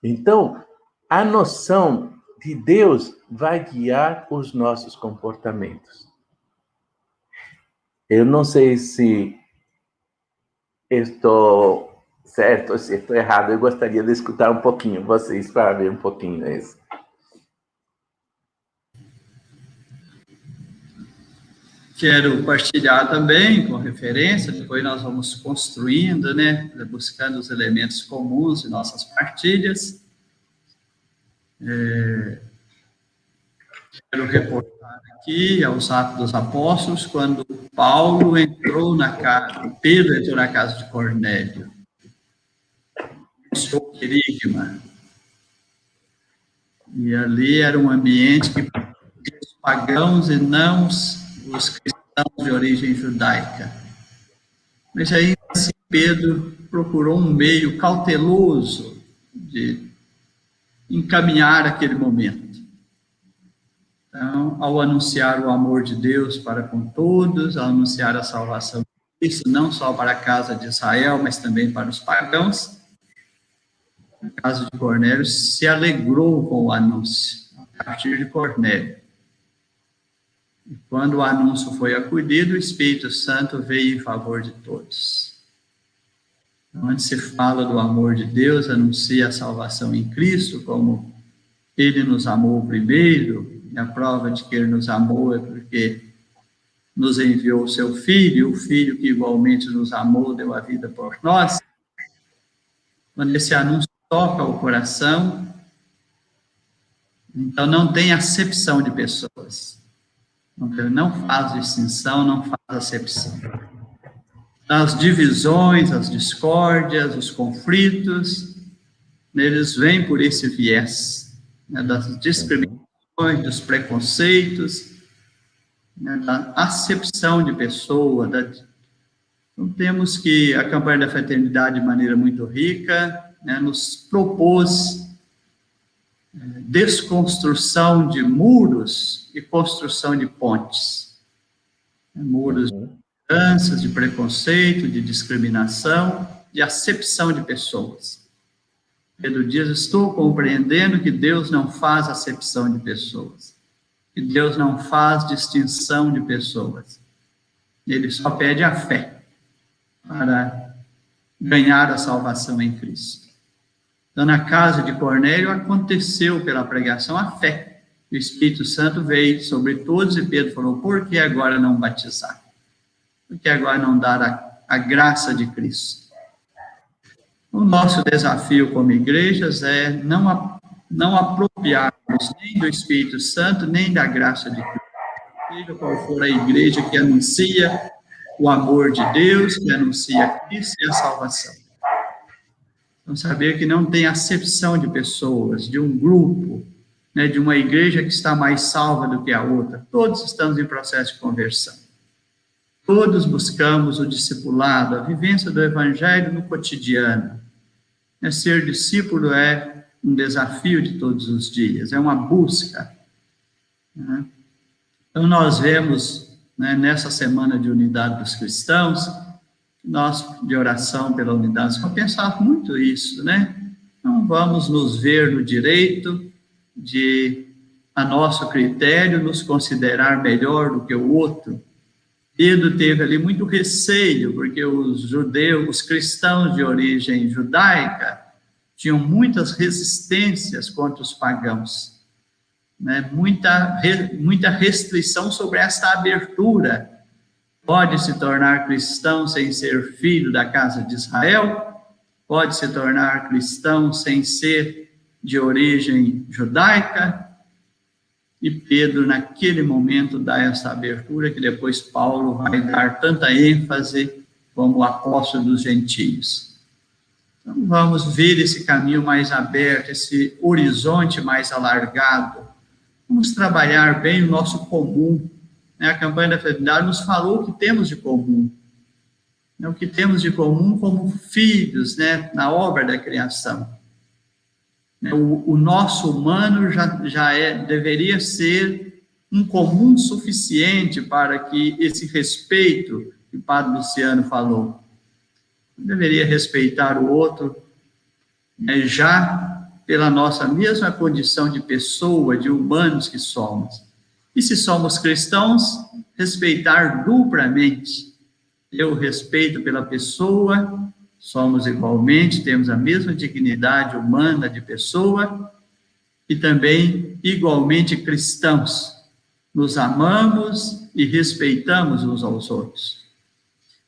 Speaker 4: Então, a noção de Deus vai guiar os nossos comportamentos. Eu não sei se estou certo ou se estou errado. Eu gostaria de escutar um pouquinho vocês para ver um pouquinho isso.
Speaker 3: Quero partilhar também com referência, depois nós vamos construindo, né, buscando os elementos comuns de nossas partilhas. Quero reportar aqui aos Atos dos Apóstolos, quando Paulo entrou na casa, Pedro entrou na casa de Cornélio. O seu querigma. E ali era um ambiente que os pagãos e não os cristãos de origem judaica. Mas aí, assim, Pedro procurou um meio cauteloso de encaminhar aquele momento. Então, ao anunciar o amor de Deus para com todos, ao anunciar a salvação de Cristo, não só para a casa de Israel, mas também para os pagãos, a casa de Cornélio se alegrou com o anúncio, a partir de Cornélio. E quando o anúncio foi acolhido, o Espírito Santo veio em favor de todos. Então, onde se fala do amor de Deus, anuncia a salvação em Cristo, como Ele nos amou primeiro, e a prova de que Ele nos amou é porque nos enviou o seu Filho, o Filho que igualmente nos amou, deu a vida por nós. Quando esse anúncio toca o coração, então não tem acepção de pessoas. Não faz distinção, não faz acepção. As divisões, as discórdias, os conflitos, eles vêm por esse viés, né, das discriminações, dos preconceitos, né, da acepção de pessoa. Então, temos que a campanha da fraternidade, de maneira muito rica, né, nos propôs desconstrução de muros e construção de pontes. Muros de intolerâncias, de preconceito, de discriminação, de acepção de pessoas. Pedro diz, estou compreendendo que Deus não faz acepção de pessoas, que Deus não faz distinção de pessoas. Ele só pede a fé para ganhar a salvação em Cristo. Então, na casa de Cornélio, aconteceu pela pregação a fé. O Espírito Santo veio sobre todos e Pedro falou, por que agora não batizar? Por que agora não dar a graça de Cristo? O nosso desafio como igrejas é não apropriarmos nem do Espírito Santo, nem da graça de Cristo. Seja qual for a igreja que anuncia o amor de Deus, que anuncia Cristo e a salvação. Então, saber que não tem acepção de pessoas, de um grupo, né, de uma igreja que está mais salva do que a outra. Todos estamos em processo de conversão. Todos buscamos o discipulado, a vivência do evangelho no cotidiano. Ser discípulo é um desafio de todos os dias, é uma busca. Né? Então, nós vemos, né, nessa semana de unidade dos cristãos, nós, de oração pela unidade, vamos pensar muito isso, né? Não vamos nos ver no direito de, a nosso critério, nos considerar melhor do que o outro. Pedro teve ali muito receio, porque os judeus, os cristãos de origem judaica, tinham muitas resistências contra os pagãos, né? Muita restrição sobre essa abertura. Pode se tornar cristão sem ser filho da casa de Israel, pode se tornar cristão sem ser de origem judaica, e Pedro, naquele momento, dá essa abertura que depois Paulo vai dar tanta ênfase como o apóstolo dos gentios. Então, vamos ver esse caminho mais aberto, esse horizonte mais alargado. Vamos trabalhar bem o nosso comum, né, a campanha da fraternidade nos falou o que temos de comum. Né, o que temos de comum como filhos, né, na obra da criação. O nosso humano deveria ser um comum suficiente para que esse respeito que o Padre Luciano falou, deveria respeitar o outro, né, já pela nossa mesma condição de pessoa, de humanos que somos. E se somos cristãos, respeitar duplamente. Eu respeito pela pessoa, somos igualmente, temos a mesma dignidade humana de pessoa, e também igualmente cristãos. Nos amamos e respeitamos uns aos outros.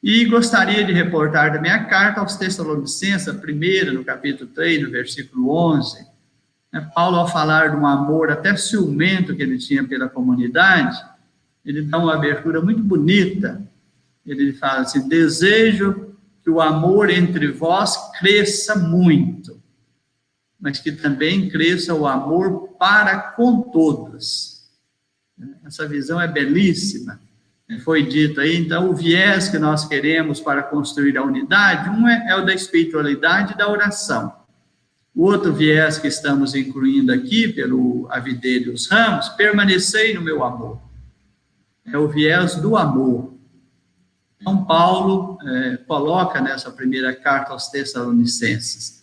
Speaker 3: E gostaria de reportar da minha carta aos Tessalonicenses, a primeira, no capítulo 3, no versículo 11, né, Paulo, ao falar de um amor até ciumento que ele tinha pela comunidade, ele dá uma abertura muito bonita. Ele fala assim: desejo que o amor entre vós cresça muito, mas que também cresça o amor para com todos. Essa visão é belíssima. Foi dito aí, então, o viés que nós queremos para construir a unidade, um é o da espiritualidade e da oração. O outro viés que estamos incluindo aqui, pelo A Videira e os Ramos, permanecei no meu amor. É o viés do amor. Então, Paulo coloca nessa primeira carta aos Tessalonicenses,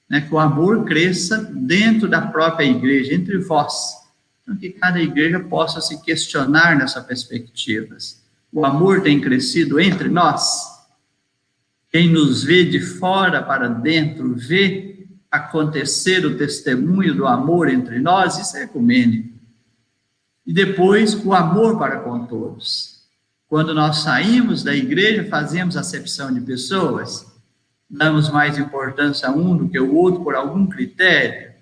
Speaker 3: né, que o amor cresça dentro da própria igreja, entre vós. Então, que cada igreja possa se questionar nessa perspectiva. O amor tem crescido entre nós? Quem nos vê de fora para dentro, vê acontecer o testemunho do amor entre nós? Isso é ecumênico. E depois, o amor para com todos. Quando nós saímos da igreja, fazemos acepção de pessoas, damos mais importância a um do que o outro por algum critério,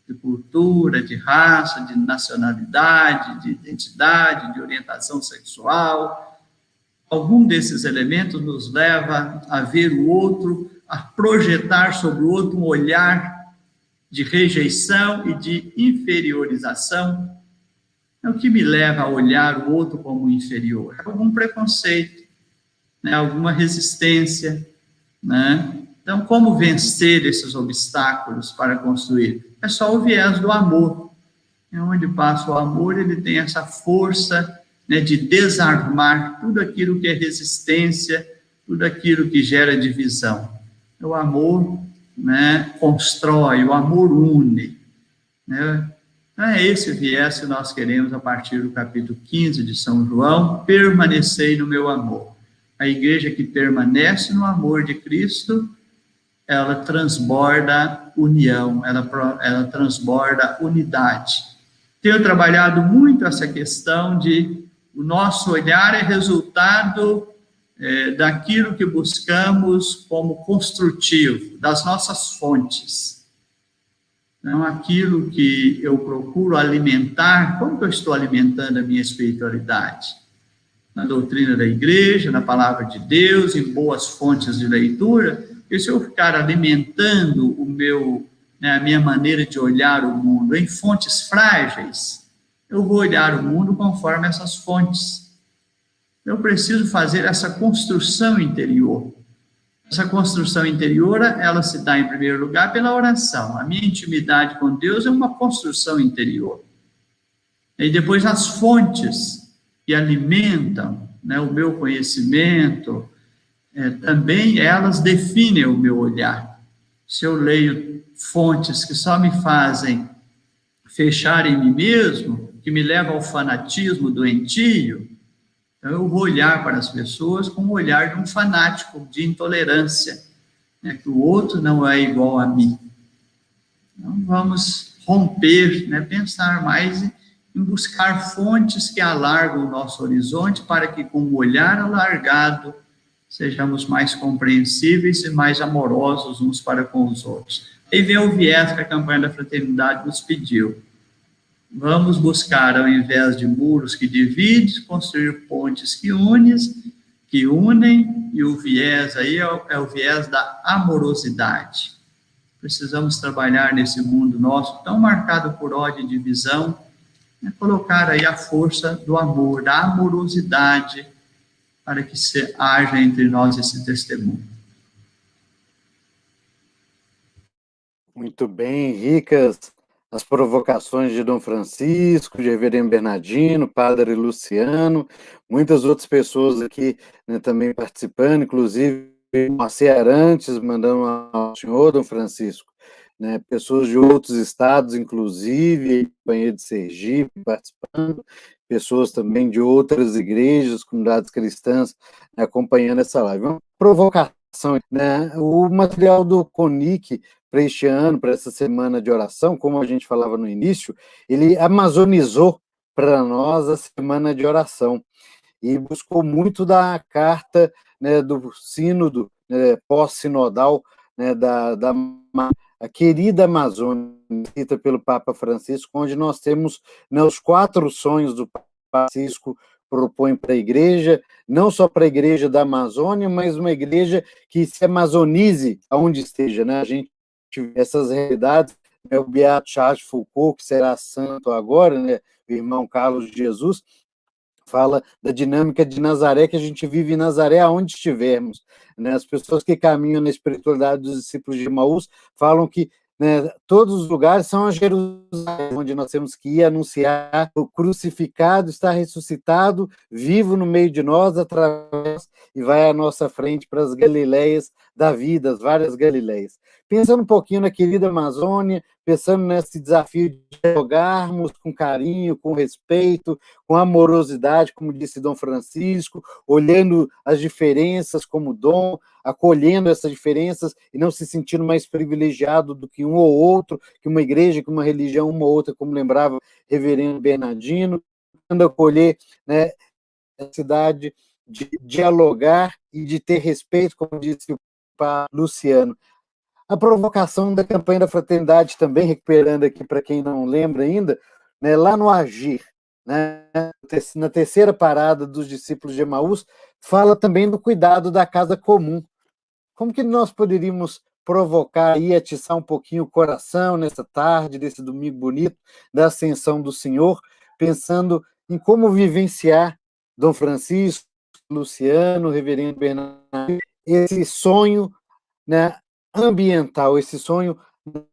Speaker 3: de cultura, de raça, de nacionalidade, de identidade, de orientação sexual. Algum desses elementos nos leva a ver o outro, a projetar sobre o outro um olhar de rejeição e de inferiorização. É o que me leva a olhar o outro como inferior. Algum preconceito, né? Alguma resistência, né? Então, como vencer esses obstáculos para construir? É só o viés do amor. É onde passa o amor, ele tem essa força, né, de desarmar tudo aquilo que é resistência, tudo aquilo que gera divisão. O amor, né, constrói, o amor une. Né? Então, é esse o viés que nós queremos a partir do capítulo 15 de São João: permanecei no meu amor. A igreja que permanece no amor de Cristo, ela transborda união, ela transborda unidade. Tenho trabalhado muito essa questão de o nosso olhar é resultado daquilo que buscamos como construtivo, das nossas fontes. Então, aquilo que eu procuro alimentar, como que eu estou alimentando a minha espiritualidade? Na doutrina da igreja, na palavra de Deus, em boas fontes de leitura. E se eu ficar alimentando a minha maneira de olhar o mundo em fontes frágeis, eu vou olhar o mundo conforme essas fontes. Eu preciso fazer essa construção interior. Essa construção interior, ela se dá, em primeiro lugar, pela oração. A minha intimidade com Deus é uma construção interior. E depois as fontes que alimentam, né, o meu conhecimento, também elas definem o meu olhar. Se eu leio fontes que só me fazem fechar em mim mesmo, que me levam ao fanatismo doentio, então eu vou olhar para as pessoas com o olhar de um fanático, de intolerância, né, que o outro não é igual a mim. Então vamos romper, né, pensar mais em buscar fontes que alargam o nosso horizonte, para que com o olhar alargado sejamos mais compreensíveis e mais amorosos uns para com os outros. Aí vem o viés que a campanha da fraternidade nos pediu. Vamos buscar, ao invés de muros que dividem, construir pontes que unem, e o viés aí é o viés da amorosidade. Precisamos trabalhar nesse mundo nosso tão marcado por ódio e divisão, Colocar aí a força do amor, da amorosidade, para que haja entre nós esse testemunho.
Speaker 2: Muito bem, ricas as provocações de Dom Francisco, de Reverendo Bernardino, Padre Luciano, muitas outras pessoas aqui, né, também participando, inclusive Moacir Arantes, mandando ao senhor, Dom Francisco, né, pessoas de outros estados, inclusive, Companhia de Sergipe participando, pessoas também de outras igrejas, comunidades cristãs, né, acompanhando essa live. Uma provocação, né? O material do CONIC para este ano, para essa semana de oração, como a gente falava no início, ele amazonizou para nós a semana de oração e buscou muito da carta, né, do sínodo, né, pós-sinodal, né, a querida Amazônia, escrita pelo Papa Francisco, onde nós temos, né, os 4 sonhos do Papa Francisco propõe para a igreja, não só para a igreja da Amazônia, mas uma igreja que se amazonize aonde esteja, né? A gente essas realidades, né, o Beato Charles Foucault, que será santo agora, né, o irmão Carlos de Jesus, fala da dinâmica de Nazaré, que a gente vive em Nazaré aonde estivermos. Né? As pessoas que caminham na espiritualidade dos discípulos de Emaús falam que, né, todos os lugares são a Jerusalém, onde nós temos que ir anunciar o crucificado está ressuscitado, vivo no meio de nós, através e vai à nossa frente para as Galileias da vida, as várias Galileias. Pensando um pouquinho na querida Amazônia, pensando nesse desafio de dialogarmos com carinho, com respeito, com amorosidade, como disse Dom Francisco, olhando as diferenças como dom, acolhendo essas diferenças e não se sentindo mais privilegiado do que um ou outro, que uma igreja, que uma religião, uma ou outra, como lembrava Reverendo Bernardino, acolher, né, a necessidade de dialogar e de ter respeito, como disse o Papa Luciano. A provocação da campanha da fraternidade também, recuperando aqui para quem não lembra ainda, né, lá no Agir, né, na terceira parada dos discípulos de Emaús, fala também do cuidado da casa comum. Como que nós poderíamos provocar e atiçar um pouquinho o coração nessa tarde, desse domingo bonito, da ascensão do Senhor, pensando em como vivenciar Dom Francisco, Luciano, Reverendo Bernardo, esse sonho, né, ambiental, esse sonho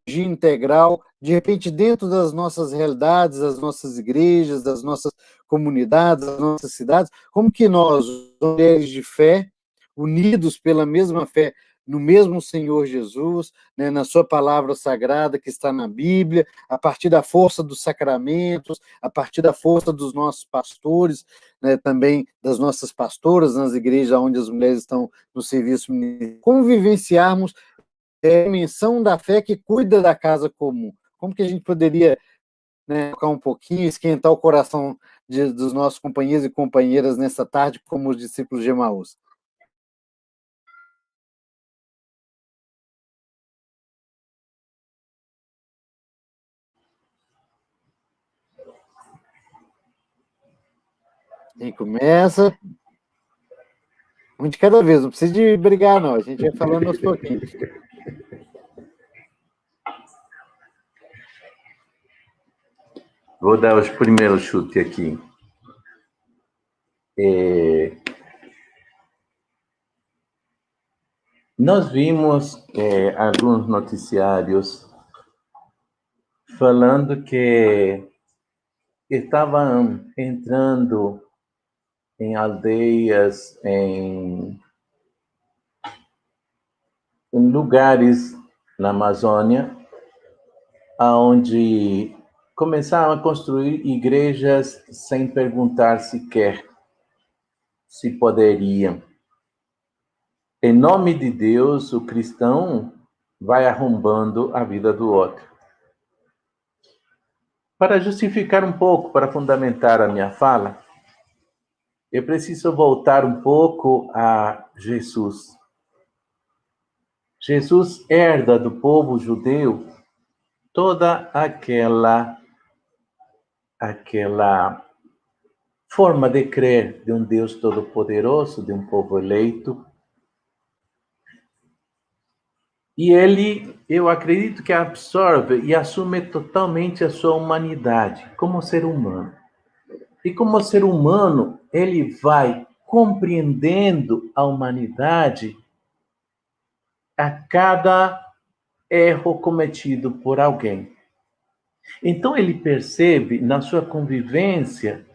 Speaker 2: de integral, de repente dentro das nossas realidades, das nossas igrejas, das nossas comunidades, das nossas cidades, como que nós, mulheres de fé, unidos pela mesma fé, no mesmo Senhor Jesus, né, na sua palavra sagrada que está na Bíblia, a partir da força dos sacramentos, a partir da força dos nossos pastores, né, também das nossas pastoras nas igrejas onde as mulheres estão no serviço ministerial. Como vivenciarmos a dimensão da fé que cuida da casa comum? Como que a gente poderia, né, tocar um pouquinho, esquentar o coração dos nossos companheiros e companheiras nessa tarde, como os discípulos de Emaús? Quem começa? Um de cada vez, não precisa de brigar, não. A gente vai falando aos pouquinhos.
Speaker 4: Vou dar os primeiros chutes aqui. Nós vimos alguns noticiários falando que estavam entrando em aldeias, em lugares na Amazônia, onde começaram a construir igrejas sem perguntar sequer se poderiam. Em nome de Deus, o cristão vai arrombando a vida do outro. Para justificar um pouco, para fundamentar a minha fala, eu preciso voltar um pouco a Jesus. Jesus herda do povo judeu toda aquela forma de crer de um Deus todo-poderoso, de um povo eleito. E ele eu acredito que absorve e assume totalmente a sua humanidade como ser humano. E como ser humano, ele vai compreendendo a humanidade a cada erro cometido por alguém. Então ele percebe na sua convivência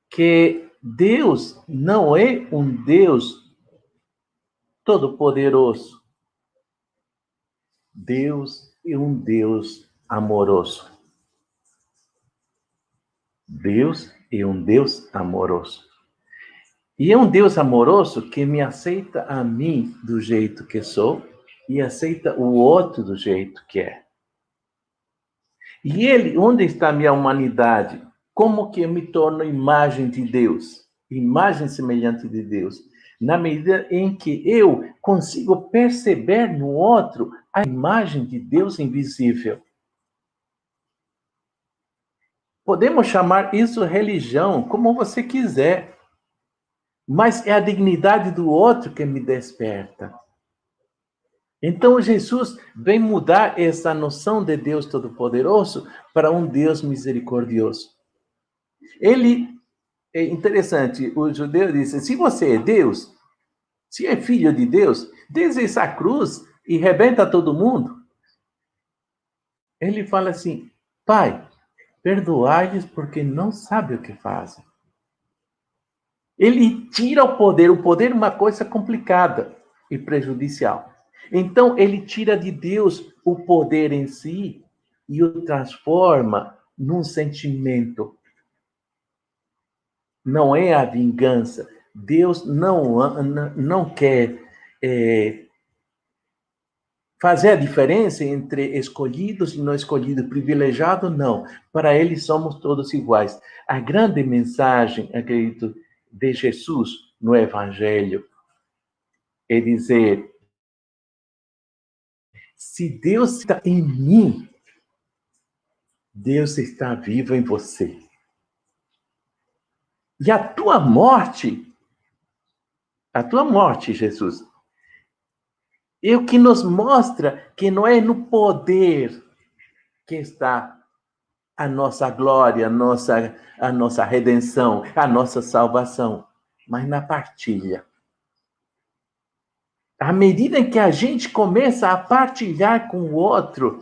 Speaker 4: que Deus não é um Deus todo-poderoso. Deus é um Deus amoroso. Deus é um Deus amoroso. E é um Deus amoroso que me aceita a mim do jeito que sou e aceita o outro do jeito que é. E ele, onde está a minha humanidade? Como que eu me torno imagem de Deus? Imagem semelhante de Deus. Na medida em que eu consigo perceber no outro a imagem de Deus invisível. Podemos chamar isso religião, como você quiser. Mas é a dignidade do outro que me desperta. Então, Jesus vem mudar essa noção de Deus Todo-Poderoso para um Deus misericordioso. Ele, é interessante, o judeu disse, se você é Deus, se é filho de Deus, desce essa cruz e rebenta todo mundo. Ele fala assim, Pai, perdoai-lhes porque não sabem o que fazem. Ele tira o poder é uma coisa complicada e prejudicial. Então, ele tira de Deus o poder em si e o transforma num sentimento. Não é a vingança. Deus não quer fazer a diferença entre escolhidos e não escolhidos, privilegiado, não. Para ele, somos todos iguais. A grande mensagem, acredito, de Jesus no Evangelho é dizer, se Deus está em mim, Deus está vivo em você. E a tua morte, Jesus, é o que nos mostra que não é no poder que está a nossa glória, a nossa redenção, a nossa salvação, mas na partilha. À medida em que a gente começa a partilhar com o outro,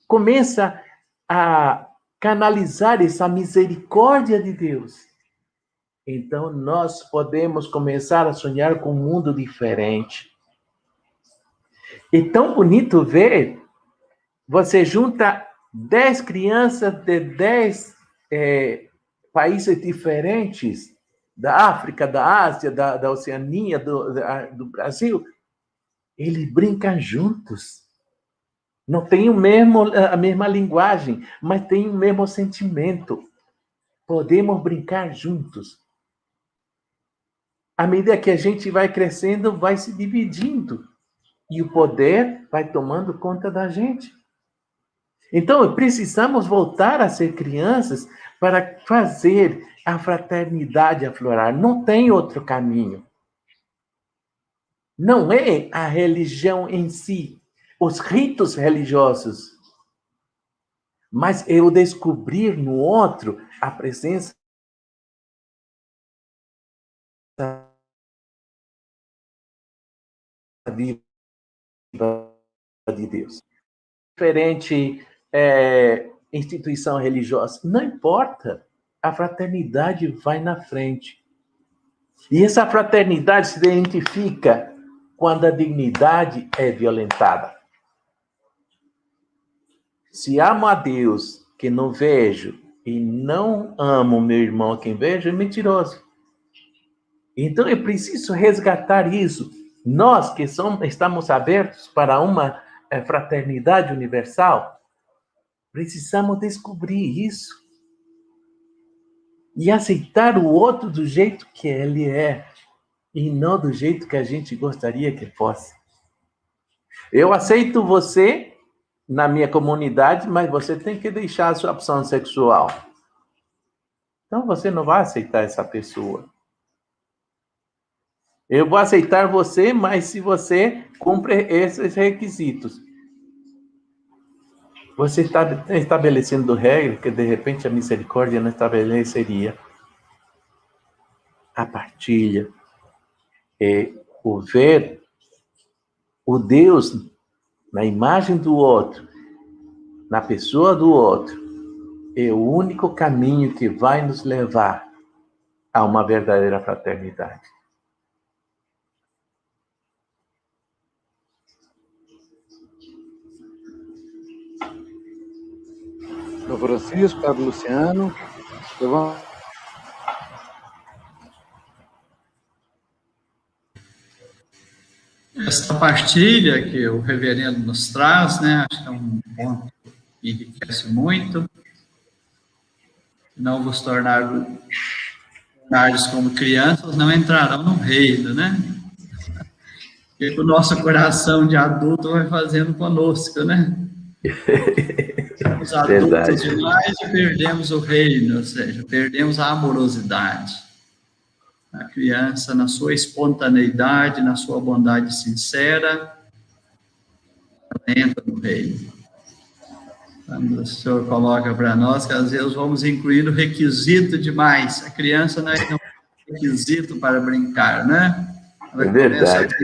Speaker 4: começa a canalizar essa misericórdia de Deus, então nós podemos começar a sonhar com um mundo diferente. É tão bonito ver, você junta 10 crianças de 10 países diferentes, da África, da Ásia, da Oceania, do Brasil, eles brincam juntos. Não tem a mesma linguagem, mas tem o mesmo sentimento. Podemos brincar juntos. À medida que a gente vai crescendo, vai se dividindo. E o poder vai tomando conta da gente. Então, precisamos voltar a ser crianças para fazer a fraternidade aflorar. Não tem outro caminho. Não é a religião em si, os ritos religiosos, mas é o descobrir no outro a presença viva de Deus. Diferente instituição religiosa, não importa, a fraternidade vai na frente. E essa fraternidade se identifica quando a dignidade é violentada. Se amo a Deus que não vejo e não amo meu irmão a quem vejo, é mentiroso. Então é preciso resgatar isso. Nós que estamos abertos para uma fraternidade universal, precisamos descobrir isso. E aceitar o outro do jeito que ele é, e não do jeito que a gente gostaria que fosse. Eu aceito você na minha comunidade, mas você tem que deixar a sua opção sexual. Então você não vai aceitar essa pessoa. Eu vou aceitar você, mas se você cumpre esses requisitos. Você está estabelecendo regra que, de repente, a misericórdia não estabeleceria. A partilha, o ver o Deus na imagem do outro, na pessoa do outro, é o único caminho que vai nos levar a uma verdadeira fraternidade.
Speaker 2: São Francisco, Padre Luciano.
Speaker 3: Essa partilha que o reverendo nos traz, né, acho que é um ponto que enriquece muito. Não vos tornares como crianças, não entrarão no reino, né? O que o nosso coração de adulto vai fazendo conosco, né? Somos adultos demais e perdemos o reino, ou seja, perdemos a amorosidade. A criança, na sua espontaneidade, na sua bondade sincera, entra no reino. Quando o Senhor coloca para nós que às vezes vamos incluindo requisito demais. A criança não é um requisito para brincar, né? Ela
Speaker 4: é verdade.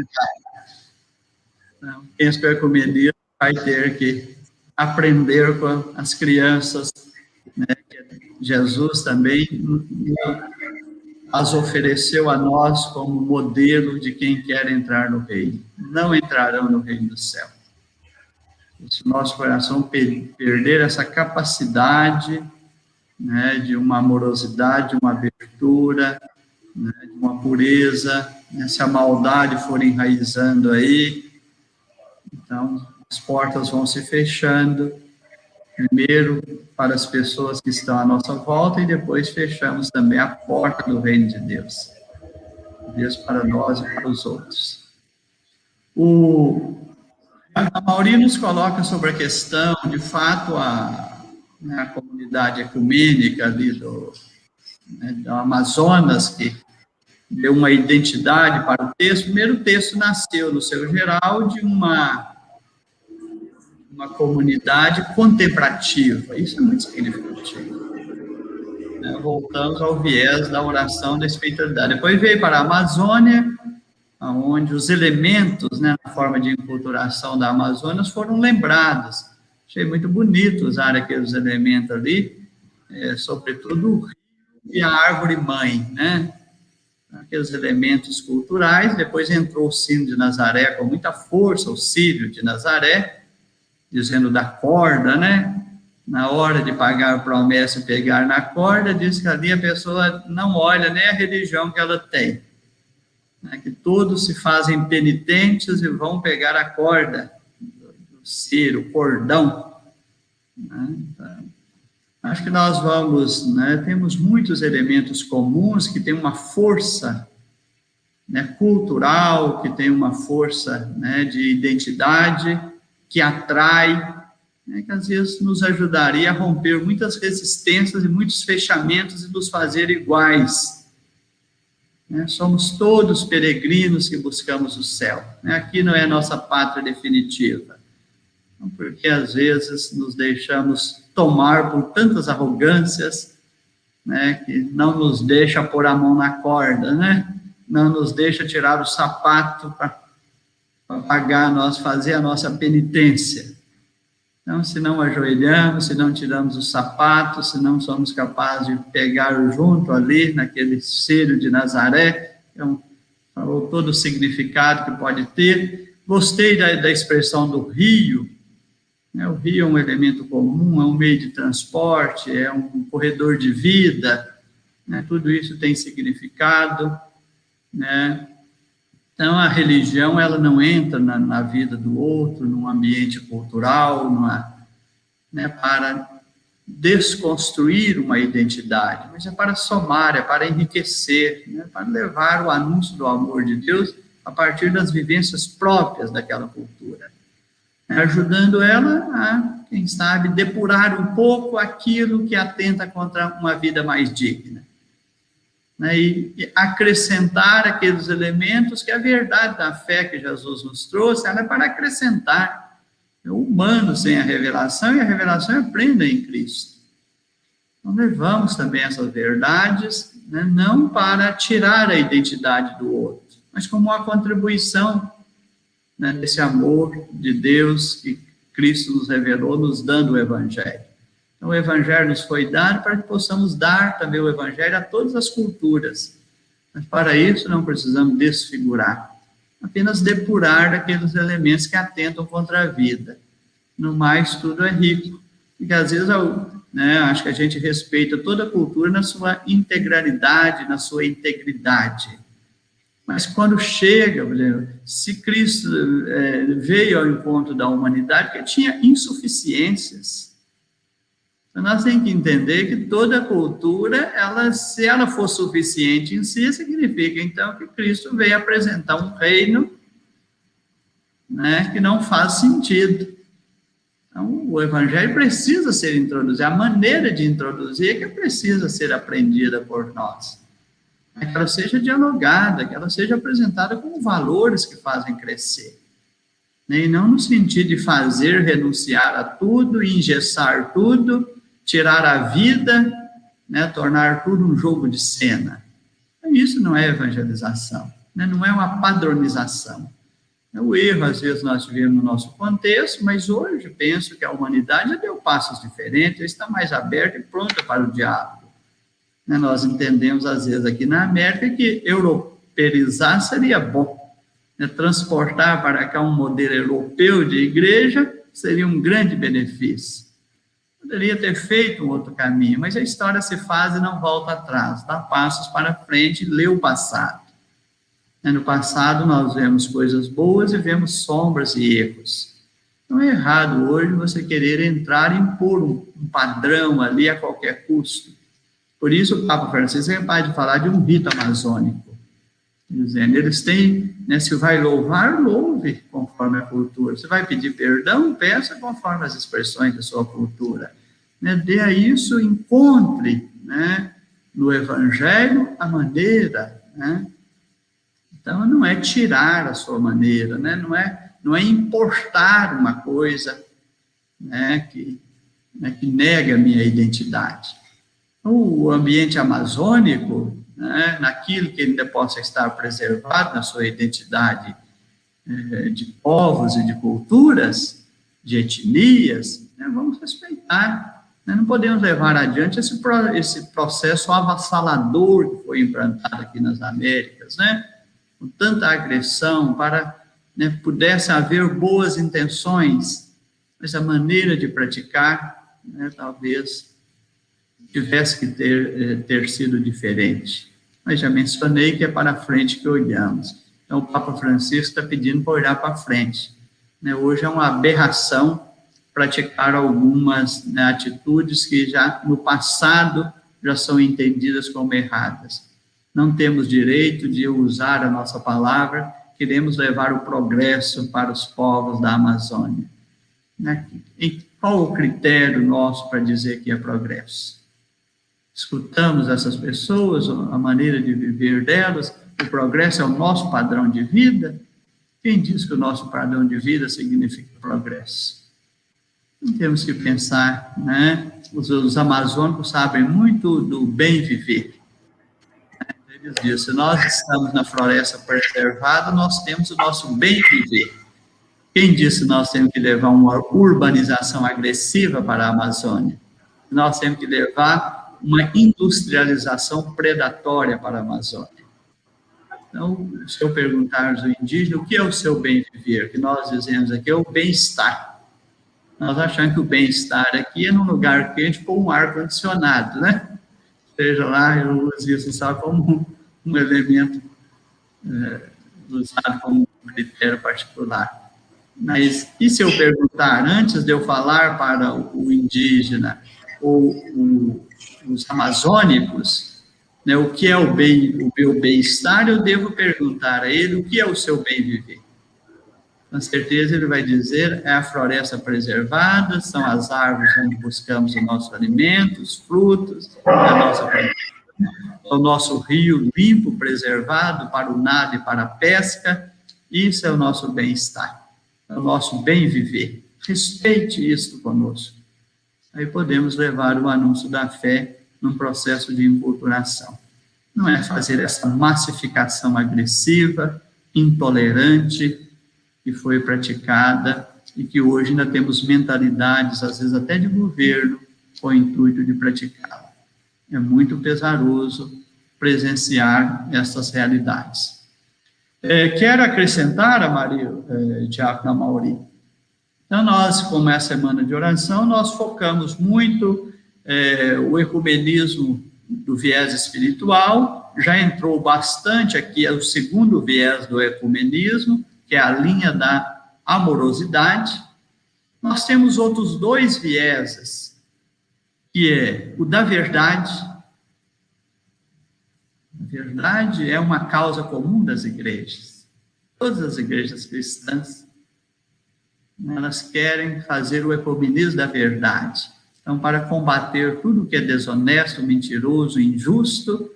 Speaker 3: Então, quem espera ecumenismo vai ter que aprender com as crianças, né? Jesus também as ofereceu a nós como modelo de quem quer entrar no reino. Não entrarão no reino do céu. Se o nosso coração perder essa capacidade, né, de uma amorosidade, de uma abertura, né, de uma pureza, né, se a maldade for enraizando aí, então as portas vão se fechando, primeiro para as pessoas que estão à nossa volta e depois fechamos também a porta do reino de Deus. Deus para nós e para os outros. A Mauri nos coloca sobre a questão, de fato, a comunidade ecumênica ali do Amazonas, que deu uma identidade para o texto. O primeiro texto nasceu, no seu geral, de uma comunidade contemplativa. Isso é muito significativo. Voltamos ao viés da oração da espiritualidade. Depois veio para a Amazônia, onde os elementos, né, na forma de enculturação da Amazônia foram lembrados. Achei muito bonito usar aqueles elementos ali, sobretudo o rio e a árvore-mãe, né? Aqueles elementos culturais. Depois entrou o sino de Nazaré com muita força, o círio de Nazaré, dizendo da corda, né? Na hora de pagar a promessa e pegar na corda, diz que ali a pessoa não olha nem a religião que ela tem. Que todos se fazem penitentes e vão pegar a corda do ciro, o cordão. Então, acho que nós vamos, temos muitos elementos comuns que têm uma força, cultural, que tem uma força, de identidade, que atrai, que às vezes nos ajudaria a romper muitas resistências e muitos fechamentos e nos fazer iguais. Somos todos peregrinos que buscamos o céu. Aqui não é a nossa pátria definitiva. Porque às vezes nos deixamos tomar por tantas arrogâncias, que não nos deixa pôr a mão na corda, não nos deixa tirar o sapato para fazer a nossa penitência. Então, se não ajoelhamos, se não tiramos os sapatos, se não somos capazes de pegar junto ali, naquele círio de Nazaré, então, falou todo o significado que pode ter. Gostei da expressão do rio. O rio é um elemento comum, é um meio de transporte, é um corredor de vida, tudo isso tem significado, Então, a religião, ela não entra na vida do outro, num ambiente cultural, para desconstruir uma identidade, mas é para somar, é para enriquecer, para levar o anúncio do amor de Deus a partir das vivências próprias daquela cultura, ajudando ela a, quem sabe, depurar um pouco aquilo que atenta contra uma vida mais digna. né, e acrescentar aqueles elementos que a verdade da fé que Jesus nos trouxe, ela é para acrescentar. É o humano sem a revelação, e a revelação é plena em Cristo. Então, levamos também essas verdades, né, não para tirar a identidade do outro, mas como uma contribuição, né, desse amor de Deus que Cristo nos revelou, nos dando o Evangelho. Então, o Evangelho nos foi dado para que possamos dar também o Evangelho a todas as culturas. Mas, para isso, não precisamos desfigurar, apenas depurar daqueles elementos que atentam contra a vida. No mais, tudo é rico. Porque, às vezes, né, acho que a gente respeita toda a cultura na sua integralidade, na sua integridade. Mas quando chega, por exemplo, se Cristo veio ao encontro da humanidade, que tinha insuficiências. Então, nós temos que entender que toda cultura, se ela for suficiente em si, significa, então, que Cristo veio apresentar um reino, né, que não faz sentido. Então, o Evangelho precisa ser introduzido, a maneira de introduzir é que precisa ser aprendida por nós. Que ela seja dialogada, que ela seja apresentada como valores que fazem crescer. E não no sentido de fazer renunciar a tudo, engessar tudo, tirar a vida, né, tornar tudo um jogo de cena. Isso não é evangelização, né, não é uma padronização. O erro, às vezes, nós vivemos no nosso contexto, mas hoje penso que a humanidade já deu passos diferentes, está mais aberta e pronta para o diálogo. Nós entendemos, às vezes, aqui na América, que europeizar seria bom. Transportar para cá um modelo europeu de igreja seria um grande benefício. Poderia ter feito um outro caminho, mas a história se faz e não volta atrás, dá passos para frente e lê o passado. No passado, nós vemos coisas boas e vemos sombras e erros. Não é errado hoje você querer entrar e impor um padrão ali a qualquer custo. Por isso, o Papa Francisco é capaz de falar de um rito amazônico. Dizendo, eles têm, né, se vai louvar, louve conforme a cultura. Se vai pedir perdão, peça conforme as expressões da sua cultura. Né, dê a isso, encontre, né, no Evangelho a maneira, né? Então, não é tirar a sua maneira, né? Não é importar uma coisa, né, que nega a minha identidade. O ambiente amazônico, né, naquilo que ainda possa estar preservado na sua identidade de povos e de culturas, de etnias, né, vamos respeitar. Né, não podemos levar adiante esse processo avassalador que foi implantado aqui nas Américas, né, com tanta agressão, para, né, pudesse haver boas intenções, mas a maneira de praticar, né, talvez tivesse que ter sido diferente. Mas já mencionei que é para frente que olhamos. Então, o Papa Francisco está pedindo para olhar para frente. Né, hoje é uma aberração praticar algumas, né, atitudes que já no passado já são entendidas como erradas. Não temos direito de usar a nossa palavra, queremos levar o progresso para os povos da Amazônia. Né? E qual o critério nosso para dizer que é progresso? Escutamos essas pessoas, a maneira de viver delas, o progresso é o nosso padrão de vida? Quem diz que o nosso padrão de vida significa progresso? Não temos que pensar, né? Os amazônicos sabem muito do bem viver. Eles dizem, se nós estamos na floresta preservada, nós temos o nosso bem viver. Quem disse que nós temos que levar uma urbanização agressiva para a Amazônia? Nós temos que levar uma industrialização predatória para a Amazônia. Então, se eu perguntar ao indígena, o que é o seu bem viver? Que nós dizemos aqui é o bem-estar. Nós achamos que o bem-estar aqui é num lugar quente com um ar-condicionado, né? Seja lá, eu uso isso só como um elemento usado como um critério particular. Mas, e se eu perguntar, antes de eu falar para o indígena ou os amazônicos, né, o que é o meu bem-estar, eu devo perguntar a ele o que é o seu bem-viver. Com certeza ele vai dizer, é a floresta preservada, são as árvores onde buscamos o nosso alimento, os frutos, a nossa produção. o nosso rio limpo, preservado para o nado e para a pesca. Isso é o nosso bem-estar, é o nosso bem viver. Respeite isto conosco. Aí podemos levar o anúncio da fé num processo de enculturação. Não é fazer essa massificação agressiva, intolerante, que foi praticada e que hoje ainda temos mentalidades, às vezes até de governo, com o intuito de praticá-la. É muito pesaroso presenciar essas realidades. Quero acrescentar, Diácono Amauri, então nós, como é a semana de oração, nós focamos muito o ecumenismo do viés espiritual, já entrou bastante aqui, é o segundo viés do ecumenismo, que é a linha da amorosidade. Nós temos outros dois vieses, que é o da verdade. A verdade é uma causa comum das igrejas. Todas as igrejas cristãs, elas querem fazer o ecumenismo da verdade. Então, para combater tudo que é desonesto, mentiroso, injusto,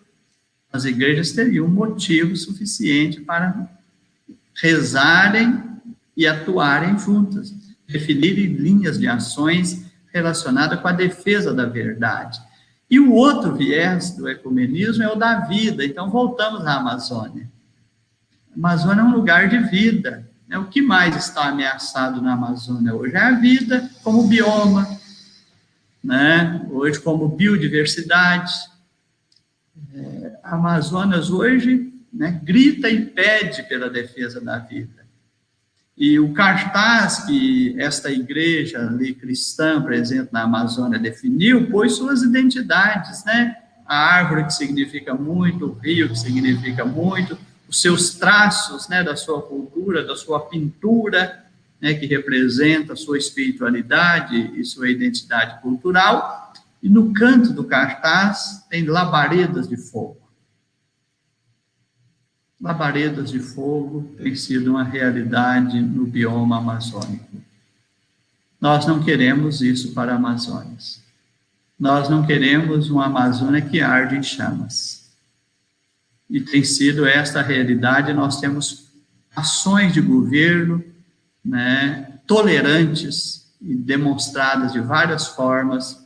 Speaker 3: as igrejas teriam motivo suficiente para rezarem e atuarem juntas, definirem linhas de ações relacionadas com a defesa da verdade. E o outro viés do ecumenismo é o da vida. Então, voltamos à Amazônia. A Amazônia é um lugar de vida. O que mais está ameaçado na Amazônia hoje? É a vida como bioma, hoje como biodiversidade. A Amazonas hoje grita e pede pela defesa da vida. E o cartaz que esta igreja ali, cristã presente na Amazônia definiu, pôs suas identidades, a árvore que significa muito, o rio que significa muito, os seus traços, da sua cultura, da sua pintura, que representa a sua espiritualidade e sua identidade cultural, e no canto do cartaz tem labaredas de fogo. Labaredas de fogo tem sido uma realidade no bioma amazônico. Nós não queremos isso para a Amazônia. Nós não queremos uma Amazônia que arde em chamas. E tem sido esta a realidade. Nós temos ações de governo, tolerantes e demonstradas de várias formas,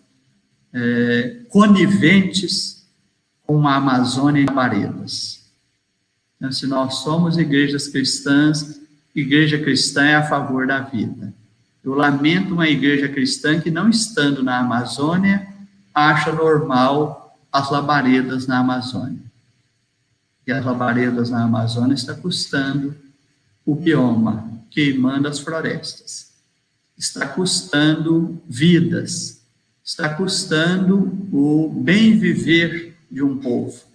Speaker 3: coniventes com a Amazônia em labaredas. Então, se nós somos igrejas cristãs, igreja cristã é a favor da vida. Eu lamento uma igreja cristã que, não estando na Amazônia, acha normal as labaredas na Amazônia. E as labaredas na Amazônia está custando o bioma, queimando as florestas. Está custando vidas. Está custando o bem viver de um povo.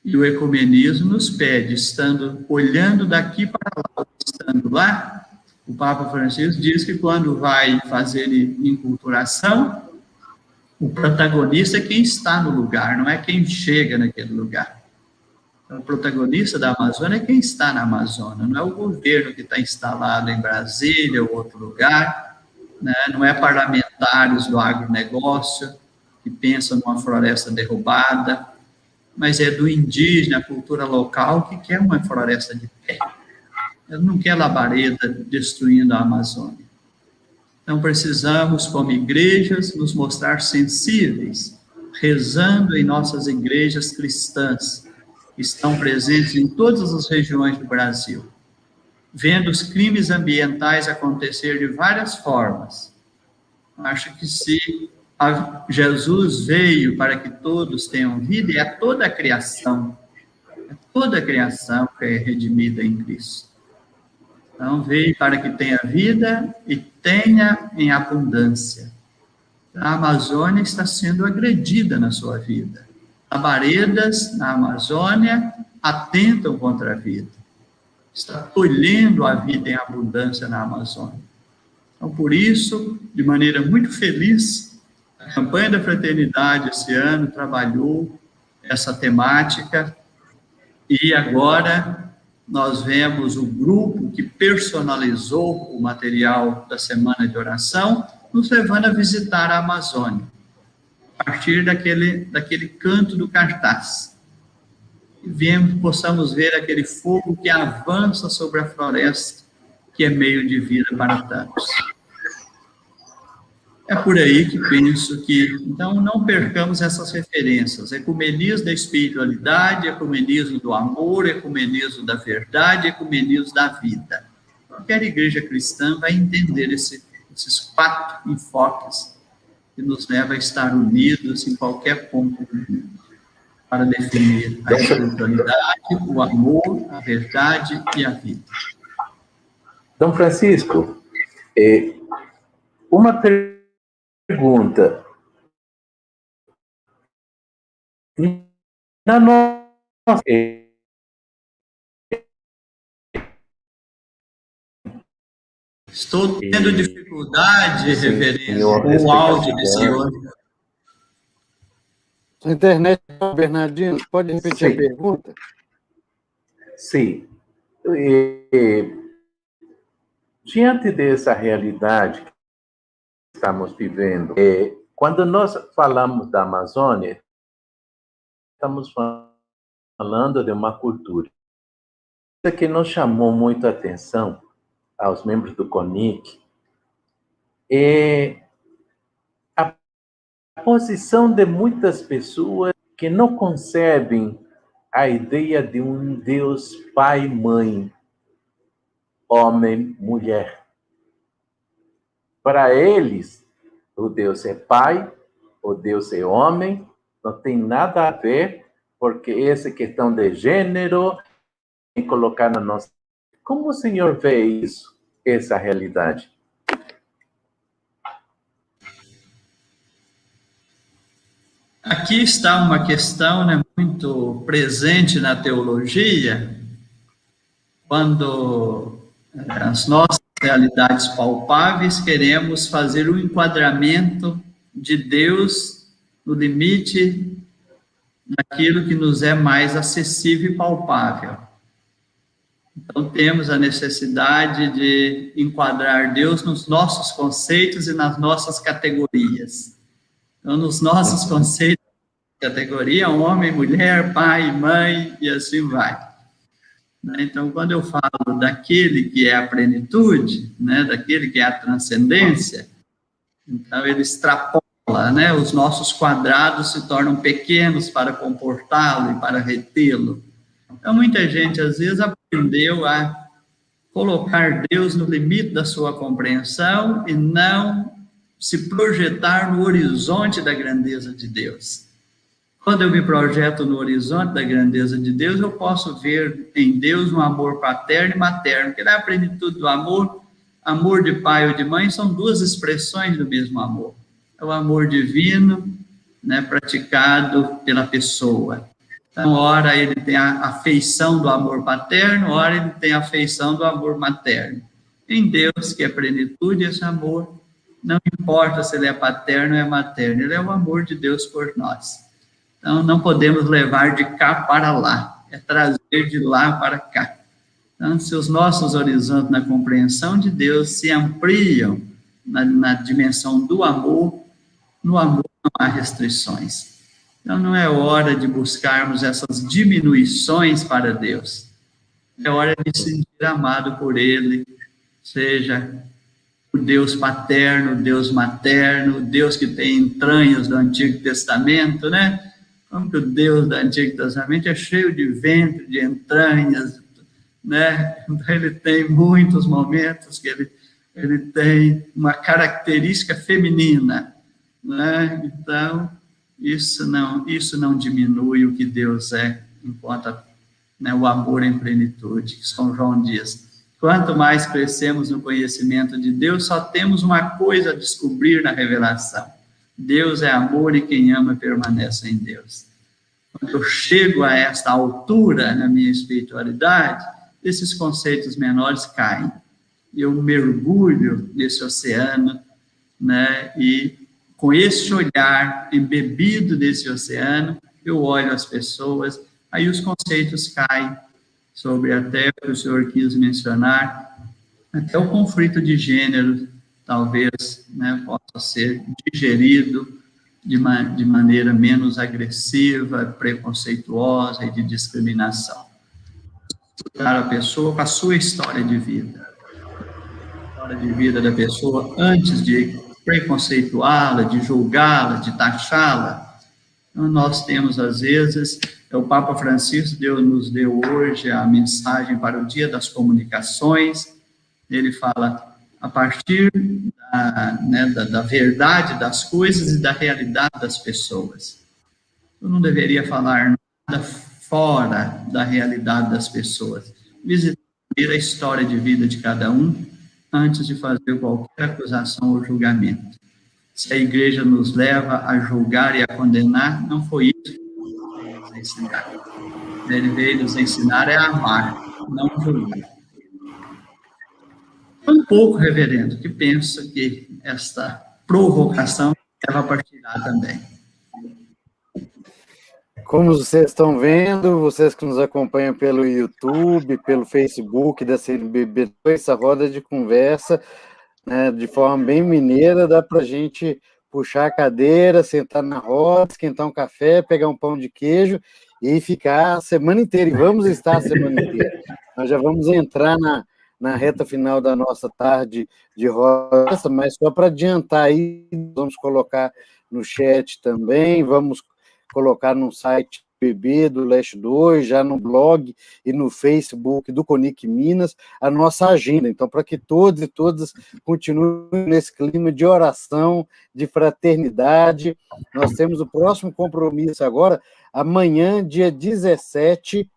Speaker 3: E o ecumenismo nos pede, estando olhando daqui para lá, estando lá, o Papa Francisco diz que quando vai fazer enculturação, o protagonista é quem está no lugar, não é quem chega naquele lugar. Então, o protagonista da Amazônia é quem está na Amazônia, não é o governo que está instalado em Brasília ou outro lugar, não é parlamentares do agronegócio que pensam numa floresta derrubada, mas é do indígena, a cultura local, que quer uma floresta de pé. Ele não quer labareda destruindo a Amazônia. Então, precisamos, como igrejas, nos mostrar sensíveis, rezando em nossas igrejas cristãs, que estão presentes em todas as regiões do Brasil, vendo os crimes ambientais acontecer de várias formas. Acho que se Jesus veio para que todos tenham vida, e é toda a criação que é redimida em Cristo. Então, veio para que tenha vida e tenha em abundância. A Amazônia está sendo agredida na sua vida. Labaredas na Amazônia atentam contra a vida. Está tolhendo a vida em abundância na Amazônia. Então, por isso, de maneira muito feliz, a campanha da Fraternidade esse ano trabalhou essa temática e agora nós vemos o grupo que personalizou o material da Semana de Oração nos levando a visitar a Amazônia. partir daquele canto do cartaz. E possamos ver aquele fogo que avança sobre a floresta, que é meio de vida para tantos. É por aí que penso que, então, não percamos essas referências. Ecumenismo da espiritualidade, ecumenismo do amor, ecumenismo da verdade, ecumenismo da vida. Qualquer igreja cristã vai entender esses 4 enfoques que nos levam a estar unidos em qualquer ponto do mundo, para definir a espiritualidade, o amor, a verdade e a vida.
Speaker 4: Dom Francisco, uma pergunta. Na nossa...
Speaker 3: Estou tendo dificuldade, reverendo, com o áudio do senhor.
Speaker 2: A internet, Bernardino, pode repetir a pergunta?
Speaker 4: Sim. Diante dessa realidade que estamos vivendo, quando nós falamos da Amazônia, estamos falando de uma cultura que nos chamou muito a atenção aos membros do CONIC, a posição de muitas pessoas que não concebem a ideia de um Deus pai, mãe, homem, mulher. Para eles, o Deus é pai, o Deus é homem, não tem nada a ver, porque essa questão de gênero e colocar na nossa... Como o senhor vê isso, essa realidade?
Speaker 3: Aqui está uma questão, né, muito presente na teologia, quando as nossas realidades palpáveis queremos fazer um enquadramento de Deus no limite daquilo que nos é mais acessível e palpável. Então, temos a necessidade de enquadrar Deus nos nossos conceitos e nas nossas categorias. Então, nos nossos conceitos, categoria, homem, mulher, pai, mãe, e assim vai. Então, quando eu falo daquele que é a plenitude, né, daquele que é a transcendência, então ele extrapola, né, os nossos quadrados se tornam pequenos para comportá-lo e para retê-lo. Então, muita gente, às vezes, aprendeu a colocar Deus no limite da sua compreensão e não se projetar no horizonte da grandeza de Deus. Quando eu me projeto no horizonte da grandeza de Deus, eu posso ver em Deus um amor paterno e materno, que na plenitude do amor, amor de pai ou de mãe, são 2 expressões do mesmo amor. É o amor divino, né, praticado pela pessoa. Então, ora ele tem a afeição do amor paterno, ora ele tem a afeição do amor materno. Em Deus, que é plenitude, esse amor, não importa se ele é paterno ou é materno, ele é o amor de Deus por nós. Então, não podemos levar de cá para lá, é trazer de lá para cá. Então, se os nossos horizontes na compreensão de Deus se ampliam na dimensão do amor, no amor não há restrições. Então, não é hora de buscarmos essas diminuições para Deus. É hora de se sentir amado por Ele, seja o Deus paterno, Deus materno, Deus que tem entranhas do Antigo Testamento, né? Como que o Deus do Antigo Testamento é cheio de ventre, de entranhas, né? Então, ele tem muitos momentos que ele tem uma característica feminina, né? Então, isso não diminui o que Deus é, enquanto, né, o amor em plenitude, que São João diz. Quanto mais crescemos no conhecimento de Deus, só temos uma coisa a descobrir na revelação. Deus é amor e quem ama permanece em Deus. Quando eu chego a esta altura na minha espiritualidade, esses conceitos menores caem. Eu mergulho nesse oceano, né, e com esse olhar embebido desse oceano, eu olho as pessoas, aí os conceitos caem sobre até o que o senhor quis mencionar, até o conflito de gênero, talvez, né, possa ser digerido de maneira menos agressiva, preconceituosa e de discriminação. Estudar a pessoa com a sua história de vida. A história de vida da pessoa antes de preconceituá-la, de julgá-la, de taxá-la. Então, nós temos, às vezes, o Papa Francisco nos deu hoje a mensagem para o Dia das Comunicações. Ele fala a partir da verdade das coisas e da realidade das pessoas. Eu não deveria falar nada fora da realidade das pessoas. Visitar a história de vida de cada um antes de fazer qualquer acusação ou julgamento. Se a igreja nos leva a julgar e a condenar, não foi isso que ele veio nos ensinar. Ele veio nos ensinar a amar, não julgar. Um pouco, reverendo, que penso que esta provocação leva a partilhar também.
Speaker 2: Como vocês estão vendo, vocês que nos acompanham pelo YouTube, pelo Facebook da CNBB, essa roda de conversa, né, de forma bem mineira, dá para a gente puxar a cadeira, sentar na roda, esquentar um café, pegar um pão de queijo e ficar a semana inteira, e vamos estar a semana inteira. Nós já vamos entrar na reta final da nossa tarde de roda, mas só para adiantar aí, vamos colocar no chat também, vamos colocar no site BB do Leste 2, já no blog e no Facebook do CONIC Minas, a nossa agenda. Então, para que todos e todas continuem nesse clima de oração, de fraternidade, nós temos o próximo compromisso agora, amanhã, dia 17,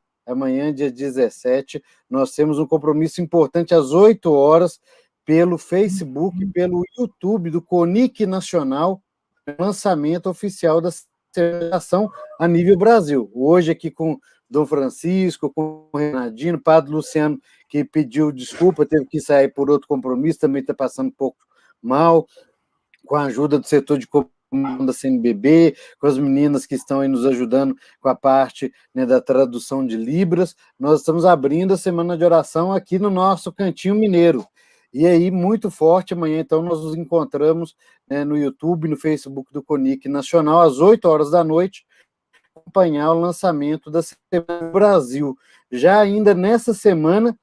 Speaker 2: nós temos um compromisso importante às 8 horas, pelo Facebook, pelo YouTube do CONIC Nacional, lançamento oficial da celebração a nível Brasil. Hoje aqui com Dom Francisco, com o Renadino, Padre Luciano, que pediu desculpa, teve que sair por outro compromisso, também está passando um pouco mal, com a ajuda do setor de comunicação da CNBB, com as meninas que estão aí nos ajudando com a parte, né, da tradução de Libras. Nós estamos abrindo a semana de oração aqui no nosso Cantinho Mineiro. E aí, muito forte, amanhã, então, nós nos encontramos, né, no YouTube, no Facebook do CONIC Nacional, às 8 horas da noite, acompanhar o lançamento da Semana do Brasil. Já ainda nessa semana,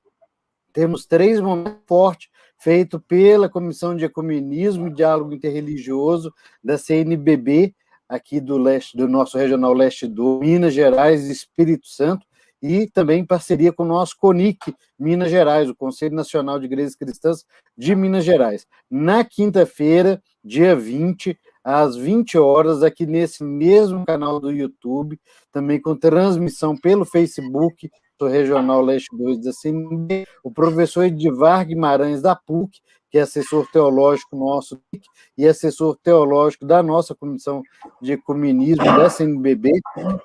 Speaker 2: temos 3 momentos fortes, feito pela Comissão de Ecumenismo e Diálogo Interreligioso da CNBB, aqui do nosso Regional Leste 2, Minas Gerais e Espírito Santo, e também em parceria com o nosso CONIC Minas Gerais, o Conselho Nacional de Igrejas Cristãs de Minas Gerais. Na quinta-feira, dia 20, às 20 horas, aqui nesse mesmo canal do YouTube, também com transmissão pelo Facebook do Regional Leste 2 da CNB, o professor Edivar Guimarães da PUC, que é assessor teológico nosso e assessor teológico da nossa Comissão de Ecumenismo da CNBB,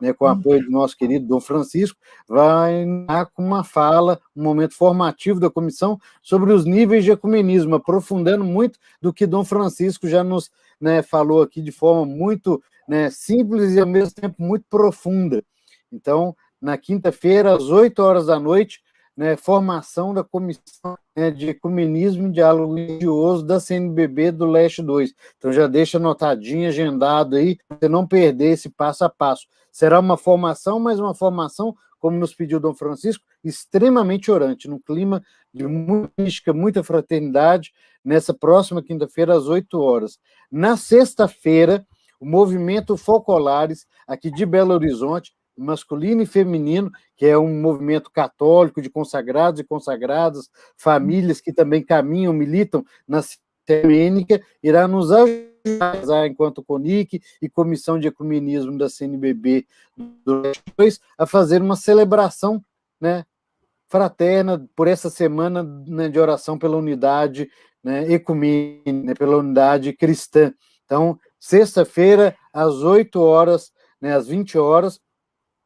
Speaker 2: né, com o apoio do nosso querido Dom Francisco, vai dar com uma fala, um momento formativo da comissão sobre os níveis de ecumenismo, aprofundando muito do que Dom Francisco já nos, né, falou aqui de forma muito, né, simples e ao mesmo tempo muito profunda. Então, na quinta-feira, às 8 horas da noite, né, formação da Comissão, né, de Ecumenismo e Diálogo Religioso da CNBB do Leste 2. Então já deixa anotadinho, agendado aí, para você não perder esse passo a passo. Será uma formação, mas uma formação, como nos pediu Dom Francisco, extremamente orante, num clima de muita mística, muita fraternidade, nessa próxima quinta-feira, às 8 horas. Na sexta-feira, o Movimento Focolares, aqui de Belo Horizonte, masculino e feminino, que é um movimento católico de consagrados e consagradas, famílias que também caminham, militam na ecumênica, irá nos ajudar, enquanto CONIC e Comissão de Ecumenismo da CNBB do Leste 2, a fazer uma celebração, né, fraterna por essa semana, né, de oração pela unidade, né, ecumênica, né, pela unidade cristã. Então, sexta-feira, às 8 horas, né, às 20 horas,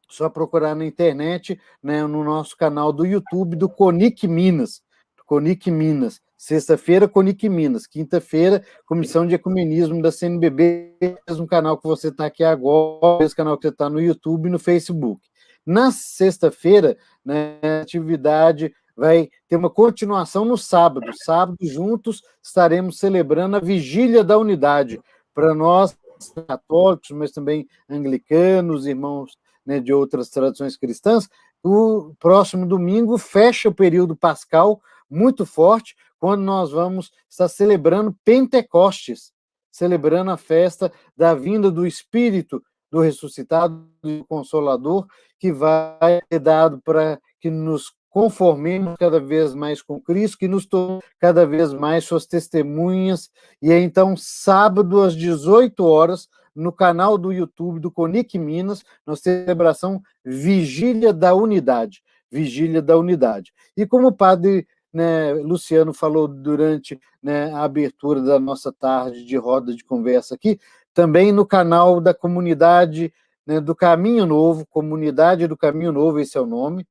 Speaker 2: só procurar na internet, né, no nosso canal do YouTube do CONIC Minas. CONIC Minas. Sexta-feira, CONIC Minas. Quinta-feira, Comissão de Ecumenismo da CNBB, mesmo canal que você está aqui agora, mesmo canal que você está no YouTube e no Facebook. Na sexta-feira, né, a atividade vai ter uma continuação no sábado. Sábado, juntos, estaremos celebrando a Vigília da Unidade. Para nós, católicos, mas também anglicanos, irmãos, né, de outras tradições cristãs. O próximo domingo fecha o período pascal muito forte, quando nós vamos estar celebrando Pentecostes, celebrando a festa da vinda do Espírito do ressuscitado, do Consolador, que vai ser dado para que nos conformemos cada vez mais com Cristo, que nos tornemos cada vez mais suas testemunhas. E é então, sábado, às 18 horas, no canal do YouTube do Conic Minas, nós temos a celebração Vigília da Unidade. Vigília da Unidade. E como o padre, né, Luciano falou durante, né, a abertura da nossa tarde de roda de conversa aqui, também no canal da comunidade, né, do Caminho Novo, Comunidade do Caminho Novo, esse é o nome.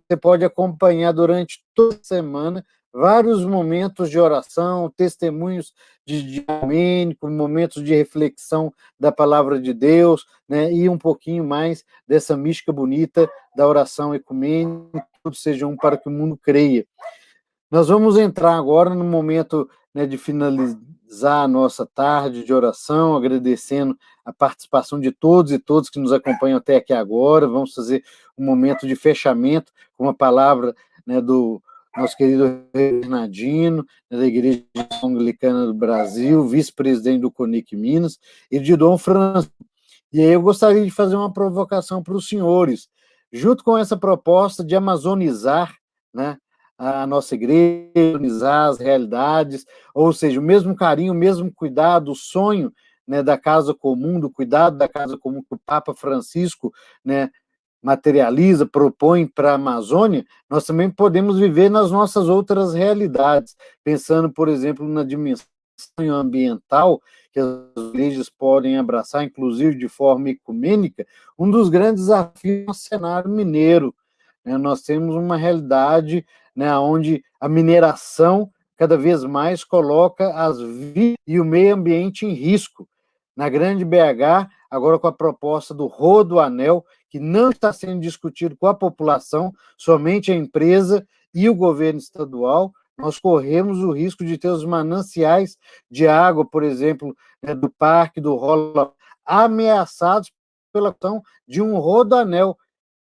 Speaker 2: Você pode acompanhar durante toda a semana vários momentos de oração, testemunhos de diamênico, momentos de reflexão da palavra de Deus, né, e um pouquinho mais dessa mística bonita da oração ecumênica, tudo seja um para que o mundo creia. Nós vamos entrar agora no momento, né, de finalizar a nossa tarde de oração, agradecendo a participação de todos e todas que nos acompanham até aqui agora. Vamos fazer um momento de fechamento com uma palavra, né, do nosso querido Bernardino, né, da Igreja Anglicana do Brasil, vice-presidente do Conic Minas, e de Dom Francisco. E aí eu gostaria de fazer uma provocação para os senhores, junto com essa proposta de amazonizar, né, a nossa igreja, amazonizar as realidades, ou seja, o mesmo carinho, o mesmo cuidado, o sonho, né, da casa comum, do cuidado da casa comum que o Papa Francisco, né, materializa, propõe para a Amazônia, nós também podemos viver nas nossas outras realidades, pensando, por exemplo, na dimensão ambiental que as igrejas podem abraçar, inclusive de forma ecumênica. Um dos grandes desafios é o cenário mineiro, né? Nós temos uma realidade, né, onde a mineração cada vez mais coloca as vidas e o meio ambiente em risco. Na Grande BH, agora com a proposta do Rodoanel, que não está sendo discutido com a população, somente a empresa e o governo estadual, nós corremos o risco de ter os mananciais de água, por exemplo, né, do Parque do Rola, ameaçados pela ação de um Rodoanel,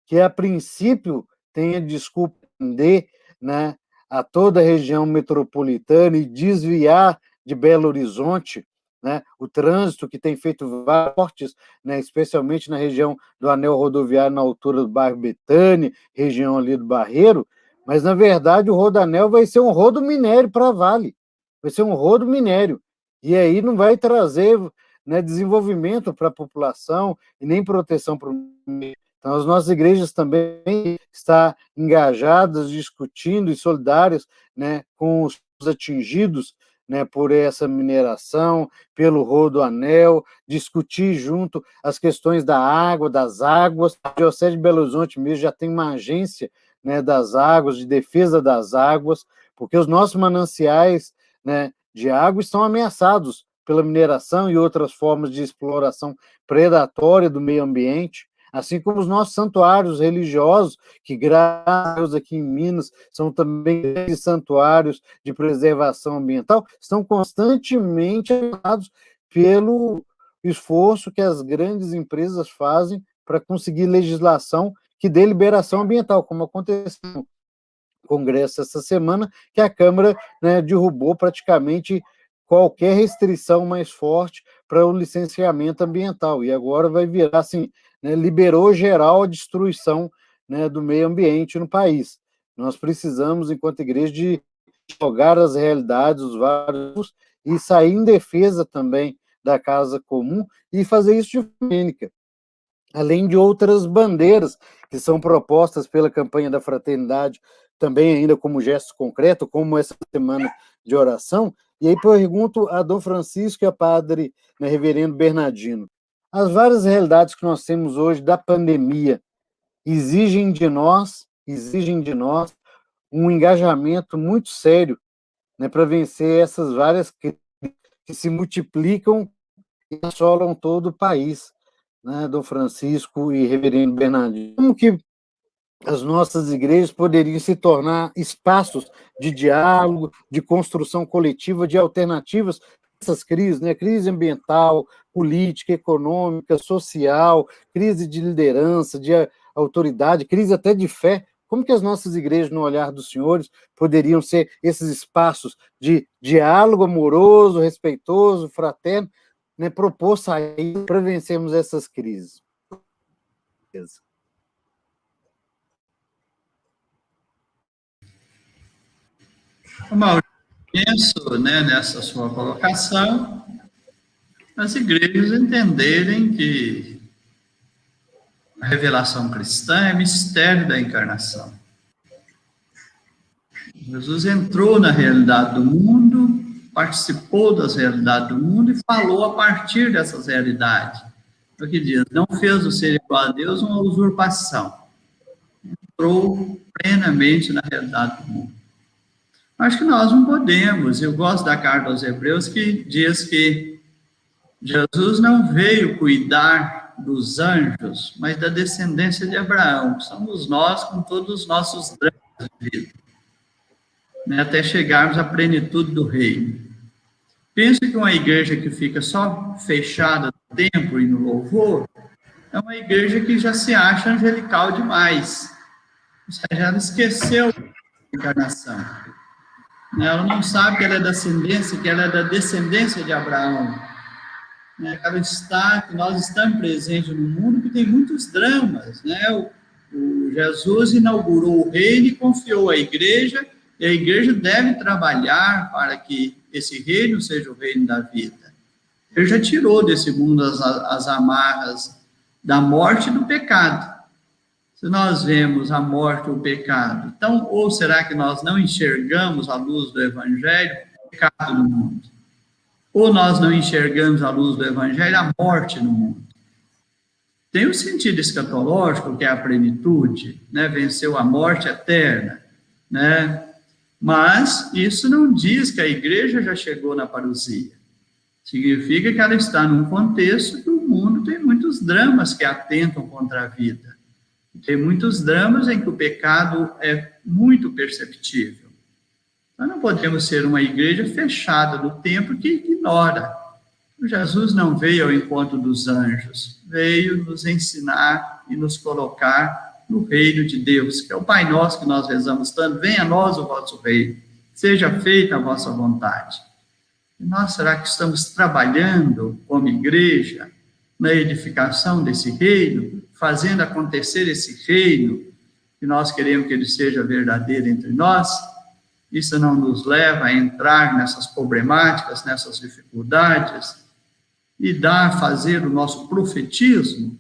Speaker 2: que a princípio tem a desculpa de, né, a toda a região metropolitana e desviar de Belo Horizonte, né, o trânsito que tem feito vários cortes, né, especialmente na região do anel rodoviário na altura do bairro Betânia, região ali do Barreiro, mas na verdade o rodoanel vai ser um rodo minério para a Vale, vai ser um rodo minério, e aí não vai trazer, né, desenvolvimento para a população e nem proteção para o meio. Então, as nossas igrejas também estão engajadas, discutindo e solidárias, né, com os atingidos, né, por essa mineração, pelo Rodoanel, discutir junto as questões da água, das águas. A Diocese de Belo Horizonte mesmo já tem uma agência, né, das águas, de defesa das águas, porque os nossos mananciais, né, de água estão ameaçados pela mineração e outras formas de exploração predatória do meio ambiente, assim como os nossos santuários religiosos, que, graças a Deus, aqui em Minas, são também grandes santuários de preservação ambiental, estão constantemente ameaçados pelo esforço que as grandes empresas fazem para conseguir legislação que dê liberação ambiental, como aconteceu no Congresso essa semana, que a Câmara, né, derrubou praticamente qualquer restrição mais forte para o licenciamento ambiental, e agora vai virar assim, né, liberou geral a destruição, né, do meio ambiente no país. Nós precisamos, enquanto igreja, de jogar as realidades, os vários, e sair em defesa também da casa comum e fazer isso de forma ecumênica, além de outras bandeiras que são propostas pela campanha da fraternidade, também ainda como gesto concreto, como essa semana de oração. E aí pergunto a Dom Francisco e a padre, né, reverendo Bernardino, as várias realidades que nós temos hoje da pandemia exigem de nós um engajamento muito sério, né, para vencer essas várias crises que se multiplicam e assolam todo o país, né, Dom Francisco e reverendo Bernardino. Como que as nossas igrejas poderiam se tornar espaços de diálogo, de construção coletiva, de alternativas essas crises, né? Crise ambiental, política, econômica, social, crise de liderança, de autoridade, crise até de fé. Como que as nossas igrejas, no olhar dos senhores, poderiam ser esses espaços de diálogo amoroso, respeitoso, fraterno, né? Propor sair para vencermos essas crises?
Speaker 3: Mauro, penso, né, nessa sua colocação, as igrejas entenderem que a revelação cristã é mistério da encarnação. Jesus entrou na realidade do mundo, participou das realidades do mundo e falou a partir dessas realidades. É o que diz, não fez o ser igual a Deus uma usurpação. Entrou plenamente na realidade do mundo. Acho que nós não podemos, eu gosto da carta aos Hebreus que diz que Jesus não veio cuidar dos anjos, mas da descendência de Abraão, que somos nós com todos os nossos dramas de vida, né, até chegarmos à plenitude do reino. Penso que uma igreja que fica só fechada no templo e no louvor, é uma igreja que já se acha angelical demais, ou seja, ela esqueceu a encarnação. Ela não sabe que ela é da descendência de Abraão. Que nós estamos presentes no mundo que tem muitos dramas, né? O Jesus inaugurou o reino e confiou à igreja, e a igreja deve trabalhar para que esse reino seja o reino da vida. Ele já tirou desse mundo as amarras da morte e do pecado. Se nós vemos a morte ou o pecado, então, ou será que nós não enxergamos a luz do Evangelho, o pecado no mundo? Ou nós não enxergamos a luz do Evangelho, a morte no mundo? Tem o sentido escatológico, que é a plenitude, né? Venceu a morte eterna, né? Mas isso não diz que a igreja já chegou na parousia. Significa que ela está num contexto que o mundo tem muitos dramas que atentam contra a vida. Tem muitos dramas em que o pecado é muito perceptível. Nós não podemos ser uma igreja fechada do templo que ignora. Jesus não veio ao encontro dos anjos, veio nos ensinar e nos colocar no reino de Deus, que é o Pai Nosso que nós rezamos tanto, venha a nós o vosso reino, seja feita a vossa vontade. E nós, será que estamos trabalhando como igreja na edificação desse reino, fazendo acontecer esse reino, que nós queremos que ele seja verdadeiro entre nós? Isso não nos leva a entrar nessas problemáticas, nessas dificuldades, e fazer o nosso profetismo?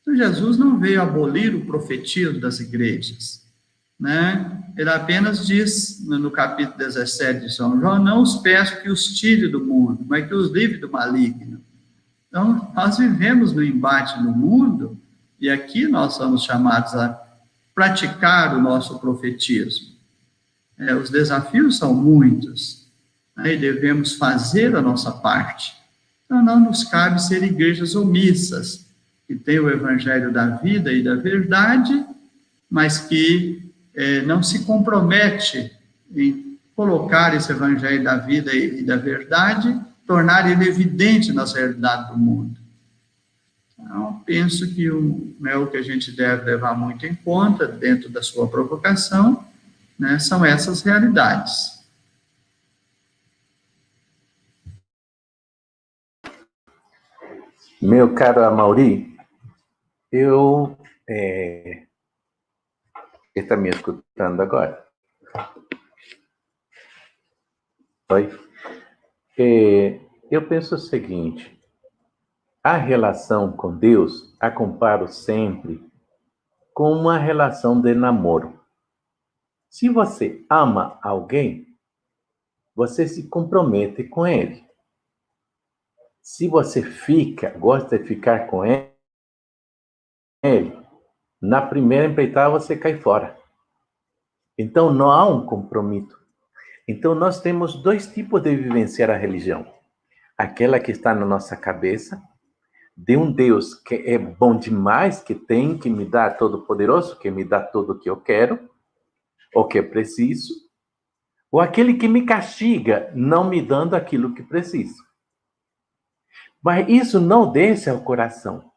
Speaker 3: Então, Jesus não veio abolir o profetismo das igrejas, né? Ele apenas diz, no capítulo 17 de São João, não os peço que os tire do mundo, mas que os livre do maligno. Então, nós vivemos no embate no mundo, e aqui nós somos chamados a praticar o nosso profetismo. Os desafios são muitos, né, e devemos fazer a nossa parte. Então, não nos cabe ser igrejas omissas, que têm o evangelho da vida e da verdade, mas que não se compromete em colocar esse evangelho da vida e da verdade, tornar ele evidente nas realidades do mundo. Então, penso que o que a gente deve levar muito em conta, dentro da sua provocação, né, são essas realidades.
Speaker 4: Meu caro Amaury, está me escutando agora? Oi? Eu penso o seguinte, a relação com Deus, a comparo sempre com uma relação de namoro. Se você ama alguém, você se compromete com ele. Se você gosta de ficar com ele, na primeira empreitada você cai fora. Então não há um compromisso. Então nós temos dois tipos de vivenciar a religião. Aquela que está na nossa cabeça, de um Deus que é bom demais, que tem que me dar todo-poderoso, que me dá tudo o que eu quero, ou que preciso, ou aquele que me castiga, não me dando aquilo que preciso. Mas isso não desce ao coração.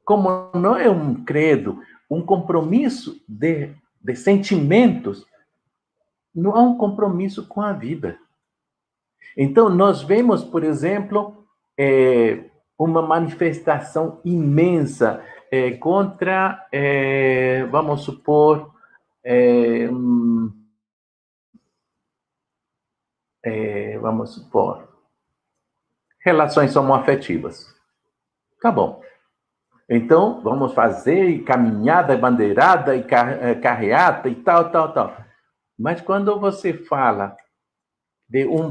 Speaker 4: Como não é um credo, um compromisso de sentimentos, não há um compromisso com a vida. Então, nós vemos, por exemplo, uma manifestação imensa contra, vamos supor, vamos supor, relações homoafetivas. Tá bom. Então, vamos fazer caminhada, bandeirada e carreata e tal, tal, tal. Mas quando você fala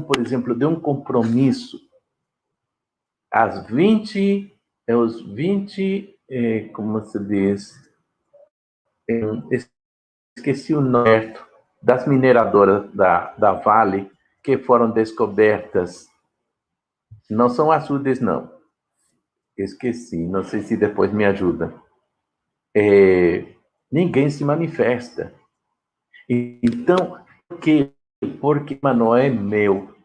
Speaker 4: por exemplo, de um compromisso os 20, como se diz, esqueci o nome das mineradoras da Vale que foram descobertas. Não são açudes, não. Esqueci, não sei se depois me ajuda. Ninguém se manifesta. Então, porque não é meu.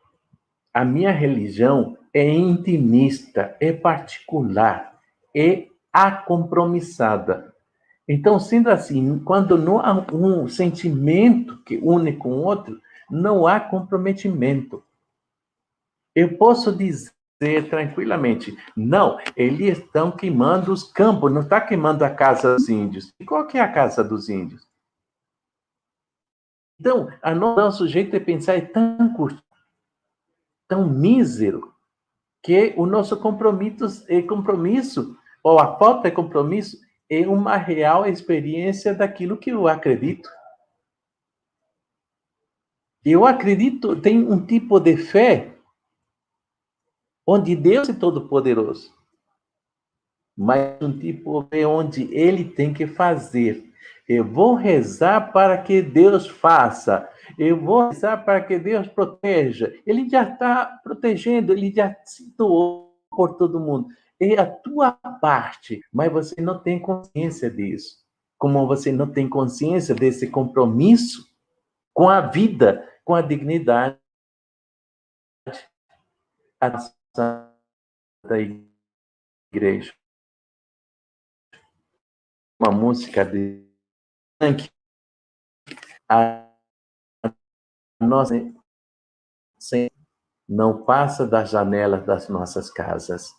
Speaker 4: A minha religião é intimista, é particular, é acompromissada. Então, sendo assim, quando não há um sentimento que une com o outro, não há comprometimento. Eu posso dizer tranquilamente, não, eles estão queimando os campos, não está queimando a casa dos índios. E qual que é a casa dos índios? Então, nosso jeito de pensar é tão curto, tão mísero, que o nosso compromisso, ou a falta de compromisso, é uma real experiência daquilo que eu acredito. Eu acredito, tem um tipo de fé onde Deus é todo-poderoso, mas um tipo de fé onde Ele tem que fazer. Eu vou rezar para que Deus faça. Eu vou rezar para que Deus proteja. Ele já está protegendo, ele já se doou por todo mundo. É a tua parte, mas você não tem consciência disso. Como você não tem consciência desse compromisso com a vida, com a dignidade da igreja. Uma música de a nossa não passa das janelas das nossas casas.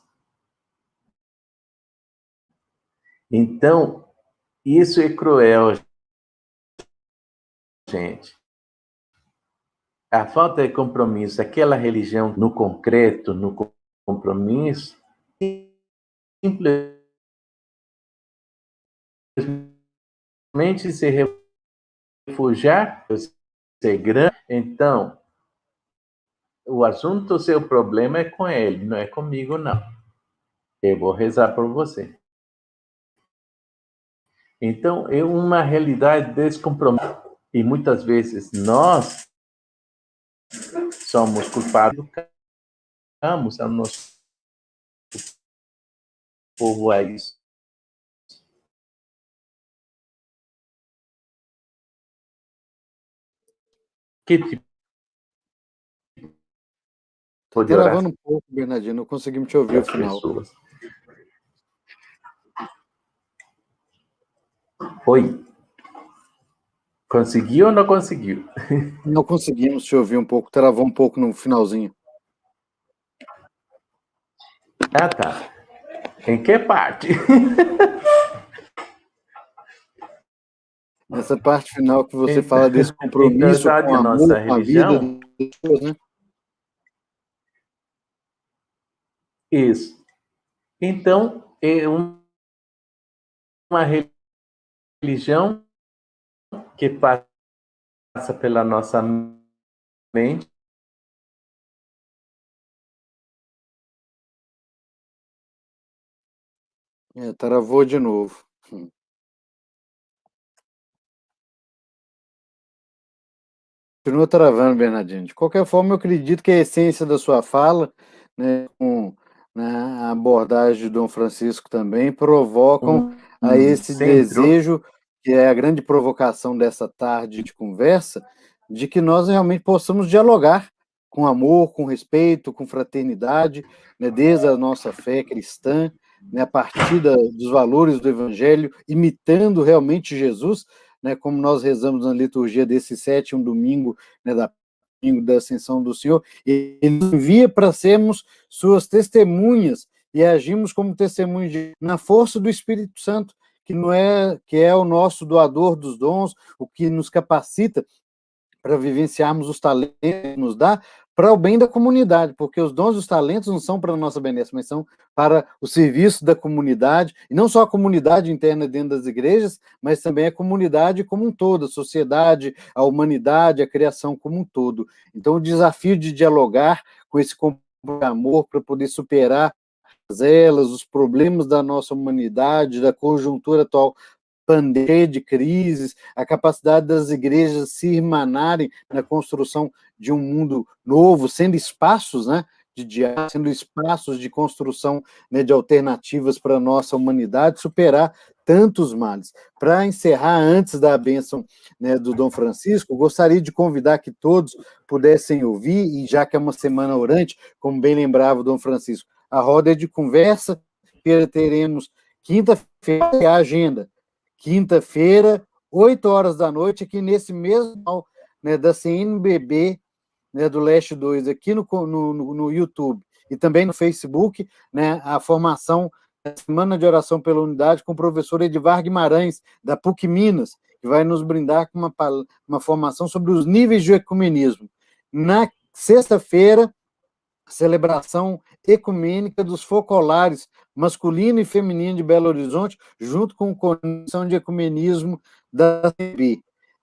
Speaker 4: Então, isso é cruel, gente. A falta de compromisso, aquela religião no concreto, no compromisso, simplesmente se refugiar, ser grande. Então, o assunto, o seu problema é com ele, não é comigo, não. Eu vou rezar por você. Então, é uma realidade desse compromisso. E muitas vezes nós somos culpados, educamos ao nosso povo a isso. Que tipo
Speaker 2: Está
Speaker 4: de oração
Speaker 2: travando um pouco, Bernardino, não conseguimos te ouvir o
Speaker 4: das
Speaker 2: final.
Speaker 4: pessoas? Oi. Conseguiu ou não conseguiu?
Speaker 2: Não conseguimos te ouvir um pouco, travou um pouco no finalzinho.
Speaker 4: Ah, tá. Em que parte?
Speaker 2: Nessa parte final que você fala desse
Speaker 4: Então,
Speaker 2: compromisso
Speaker 4: sabe,
Speaker 2: com o
Speaker 4: a nossa
Speaker 2: amor, com a vida
Speaker 4: religião?
Speaker 2: das pessoas, né?
Speaker 4: Isso. Então, é uma religião que passa pela nossa mente.
Speaker 2: Travou de novo. Continua travando, Bernardino. De qualquer forma, eu acredito que a essência da sua fala, né, com a abordagem de Dom Francisco também, provocam a esse
Speaker 4: Centro.
Speaker 2: desejo, que é a grande provocação dessa tarde de conversa, de que nós realmente possamos dialogar com amor, com respeito, com fraternidade, né, desde a nossa fé cristã, né, a partir dos valores do Evangelho, imitando realmente Jesus, né, como nós rezamos na liturgia desse sétimo domingo, né, domingo da Ascensão do Senhor, e Ele nos envia para sermos suas testemunhas e agimos como testemunhas na força do Espírito Santo, que é o nosso doador dos dons, o que nos capacita para vivenciarmos os talentos que nos dá para o bem da comunidade, porque os dons e os talentos não são para a nossa benéfica, mas são para o serviço da comunidade, e não só a comunidade interna dentro das igrejas, mas também a comunidade como um todo, a sociedade, a humanidade, a criação como um todo. Então, o desafio de dialogar com esse amor para poder superar elas, os problemas da nossa humanidade, da conjuntura atual, pandemia de crises, a capacidade das igrejas se irmanarem na construção de um mundo novo, sendo espaços, né, de diálogo, sendo espaços de construção, né, de alternativas para a nossa humanidade, superar tantos males. Para encerrar, antes da bênção, né, do Dom Francisco, gostaria de convidar que todos pudessem ouvir, e já que é uma semana orante, como bem lembrava o Dom Francisco, a roda de conversa, teremos quinta-feira a agenda, quinta-feira, 8 horas da noite, aqui nesse mesmo canal, né, da CNBB, né, do Leste 2, aqui no YouTube e também no Facebook, né, a formação da Semana de Oração pela Unidade com o professor Edivar Guimarães, da PUC Minas, que vai nos brindar com uma formação sobre os níveis de ecumenismo. Na sexta-feira, celebração ecumênica dos focolares masculino e feminino de Belo Horizonte, junto com a Comissão de Ecumenismo da CB.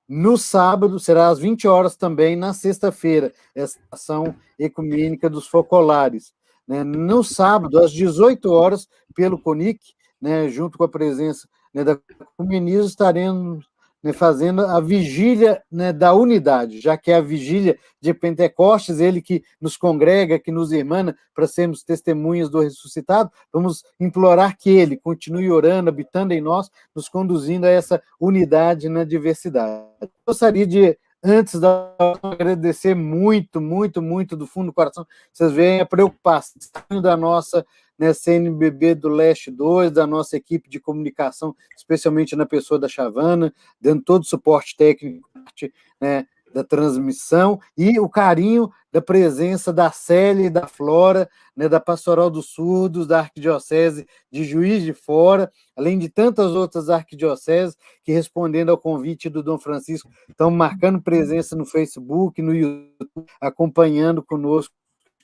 Speaker 2: No sábado, será às 20 horas também, na sexta-feira, essa ação ecumênica dos focolares. Né? No sábado, às 18 horas, pelo CONIC, né, junto com a presença, né, da Ecumenismo, estaremos, né, fazendo a vigília, né, da unidade, já que é a vigília de Pentecostes, ele que nos congrega, que nos irmana para sermos testemunhas do ressuscitado, vamos implorar que ele continue orando, habitando em nós, nos conduzindo a essa unidade na diversidade. Gostaria de, antes da agradecer muito, muito, muito do fundo do coração, vocês veem a preocupação da nossa, né, CNBB do Leste 2, da nossa equipe de comunicação, especialmente na pessoa da Chavana, dando todo o suporte técnico, né, da transmissão, e o carinho da presença da Célia e da Flora, né, da Pastoral dos Surdos, da Arquidiocese de Juiz de Fora, além de tantas outras arquidioceses que, respondendo ao convite do Dom Francisco, estão marcando presença no Facebook, no YouTube, acompanhando conosco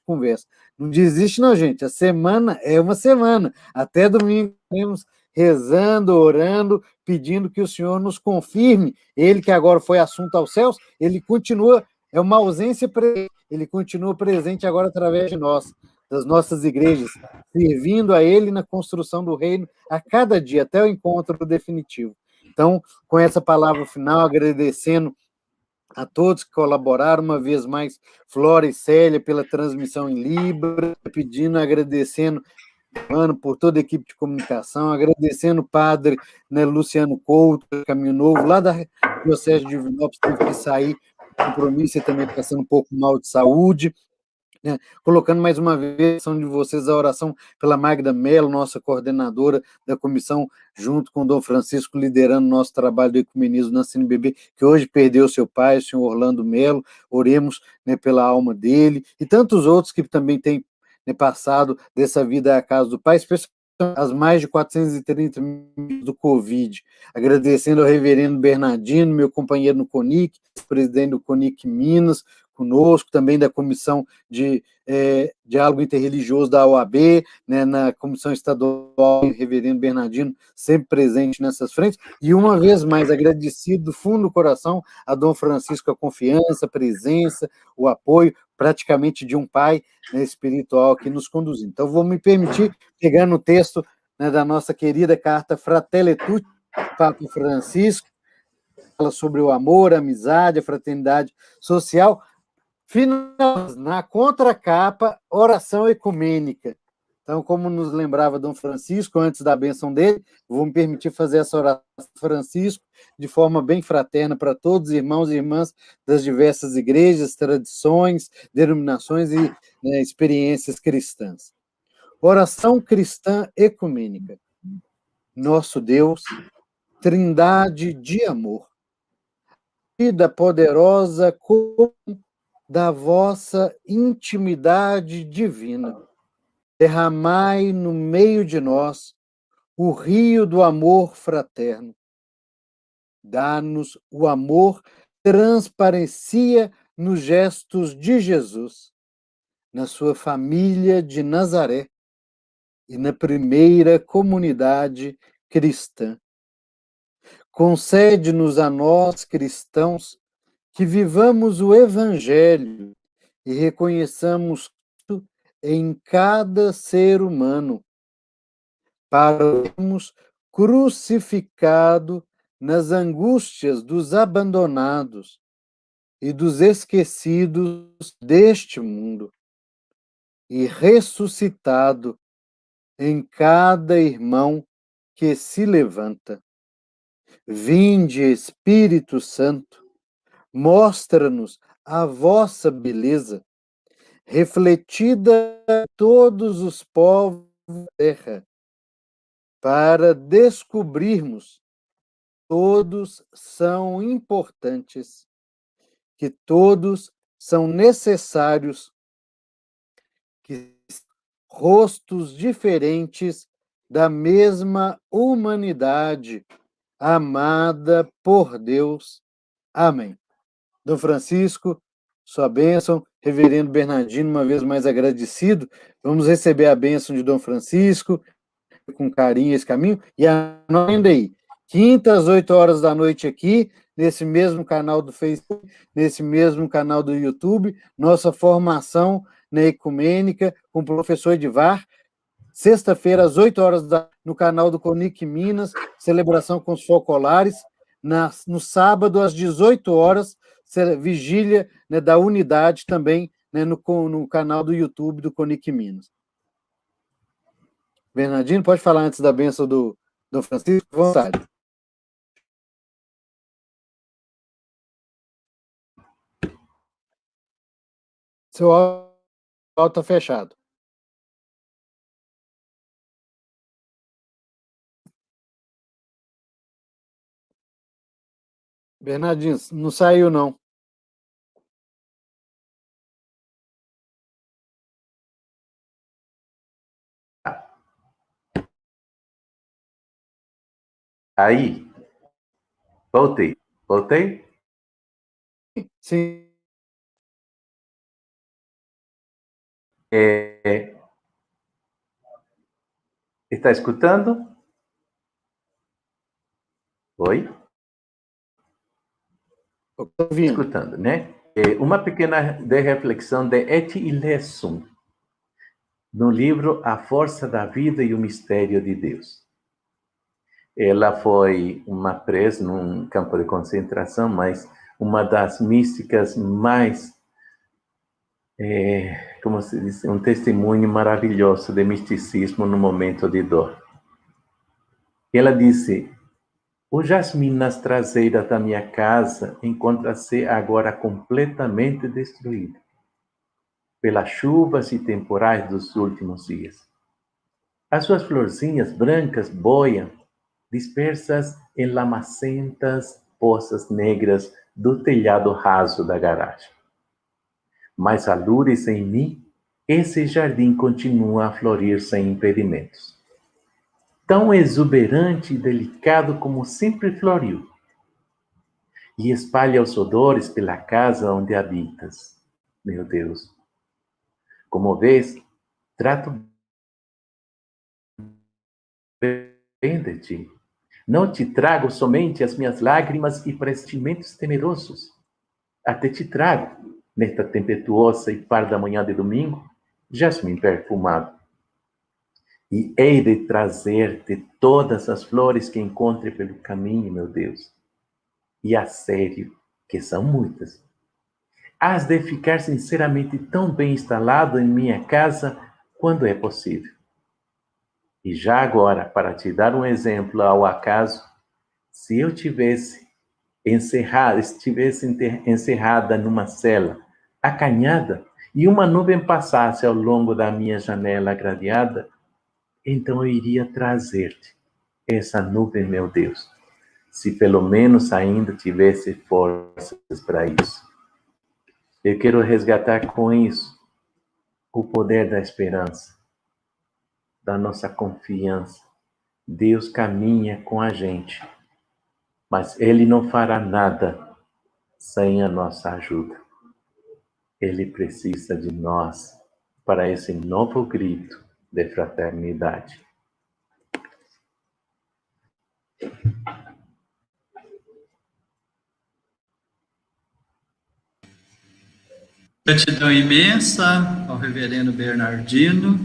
Speaker 2: conversa. Não desiste não, gente. A semana é uma semana. Até domingo estaremos rezando, orando, pedindo que o Senhor nos confirme. Ele que agora foi assunto aos céus, ele continua, é uma ausência, ele continua presente agora através de nós, das nossas igrejas, servindo a ele na construção do reino a cada dia, até o encontro definitivo. Então, com essa palavra final, agradecendo a todos que colaboraram, uma vez mais, Flora e Célia, pela transmissão em Libra, pedindo, agradecendo, Mano, por toda a equipe de comunicação, agradecendo o padre, né, Luciano Couto, Caminho Novo, lá da Diocese de Divinópolis, teve que sair, compromisso e também passando um pouco mal de saúde, né, colocando mais uma vez a de vocês a oração pela Magda Mello, nossa coordenadora da comissão, junto com o Dom Francisco, liderando nosso trabalho do ecumenismo na CNBB, que hoje perdeu seu pai, o senhor Orlando Mello. Oremos, né, pela alma dele, e tantos outros que também têm, né, passado dessa vida à casa do pai, especialmente as mais de 430 mil do Covid. Agradecendo ao reverendo Bernardino, meu companheiro no CONIC, presidente do CONIC Minas, conosco, também da Comissão de Diálogo Interreligioso da OAB, né, na Comissão Estadual, reverendo Bernardino, sempre presente nessas frentes, e uma vez mais agradecido do fundo do coração a Dom Francisco a confiança, a presença, o apoio, praticamente de um pai, né, espiritual que nos conduziu. Então, vou me permitir, pegar no texto, né, da nossa querida carta Fratelli Tutti, Papa Francisco, fala sobre o amor, a amizade, a fraternidade social. Final, na contracapa, oração ecumênica. Então, como nos lembrava Dom Francisco, antes da bênção dele, vou me permitir fazer essa oração Francisco de forma bem fraterna para todos os irmãos e irmãs das diversas igrejas, tradições, denominações e experiências cristãs. Oração cristã ecumênica. Nosso Deus, Trindade de amor, vida poderosa da vossa intimidade divina, derramai no meio de nós o rio do amor fraterno. Dá-nos o amor que transparecia nos gestos de Jesus, na sua família de Nazaré e na primeira comunidade cristã. Concede-nos a nós, cristãos, que vivamos o Evangelho e reconheçamos Cristo em cada ser humano, para vermos crucificado nas angústias dos abandonados e dos esquecidos deste mundo, e ressuscitado em cada irmão que se levanta. Vinde, Espírito Santo, mostra-nos a vossa beleza, refletida em todos os povos da terra, para descobrirmos que todos são importantes, que todos são necessários, que rostos diferentes da mesma humanidade, amada por Deus. Amém. Dom Francisco, sua bênção. Reverendo Bernardino, uma vez mais agradecido. Vamos receber a bênção de Dom Francisco, com carinho esse caminho. E ainda aí, quinta às 8 horas da noite aqui, nesse mesmo canal do Facebook, nesse mesmo canal do YouTube, nossa formação na ecumênica com o professor Edivar. Sexta-feira, às 8 horas, no canal do Conic Minas, celebração com os focolares. No sábado, às 18 horas, vigília, né, da unidade também, né, no canal do YouTube do Conic Minas. Bernardino, pode falar antes da bênção do Francisco? À vontade. Seu áudio está fechado. Bernardino, não saiu, não.
Speaker 4: Aí, voltei. Voltei?
Speaker 2: Sim.
Speaker 4: Está escutando? Oi? Escutando, né? Uma pequena reflexão de Etty Hillesum, no livro A Força da Vida e o Mistério de Deus. Ela foi uma presa num campo de concentração, mas uma das místicas mais, como se diz, um testemunho maravilhoso de misticismo no momento de dor. Ela disse: o jasmim nas traseiras da minha casa encontra-se agora completamente destruído pelas chuvas e temporais dos últimos dias. As suas florzinhas brancas boiam, dispersas em lamacentas poças negras do telhado raso da garagem. Mas alures em mim, esse jardim continua a florir sem impedimentos. Tão exuberante e delicado como sempre floriu, e espalha os odores pela casa onde habitas. Meu Deus, como vês, trato bem de ti. Não te trago somente as minhas lágrimas e pressentimentos temerosos. Até te trago, nesta tempestuosa e parda manhã de domingo, jasmim perfumado. E hei de trazer-te todas as flores que encontre pelo caminho, meu Deus. E a sério, que são muitas. Hás de ficar sinceramente tão bem instalado em minha casa quando é possível. E já agora, para te dar um exemplo ao acaso, se eu estivesse encerrada numa cela, acanhada, e uma nuvem passasse ao longo da minha janela gradeada, então eu iria trazer-te essa nuvem, meu Deus, se pelo menos ainda tivesse forças para isso. Eu quero resgatar com isso o poder da esperança, da nossa confiança. Deus caminha com a gente, mas Ele não fará nada sem a nossa ajuda. Ele precisa de nós para esse novo grito de fraternidade.
Speaker 3: Gratidão imensa ao reverendo Bernardino,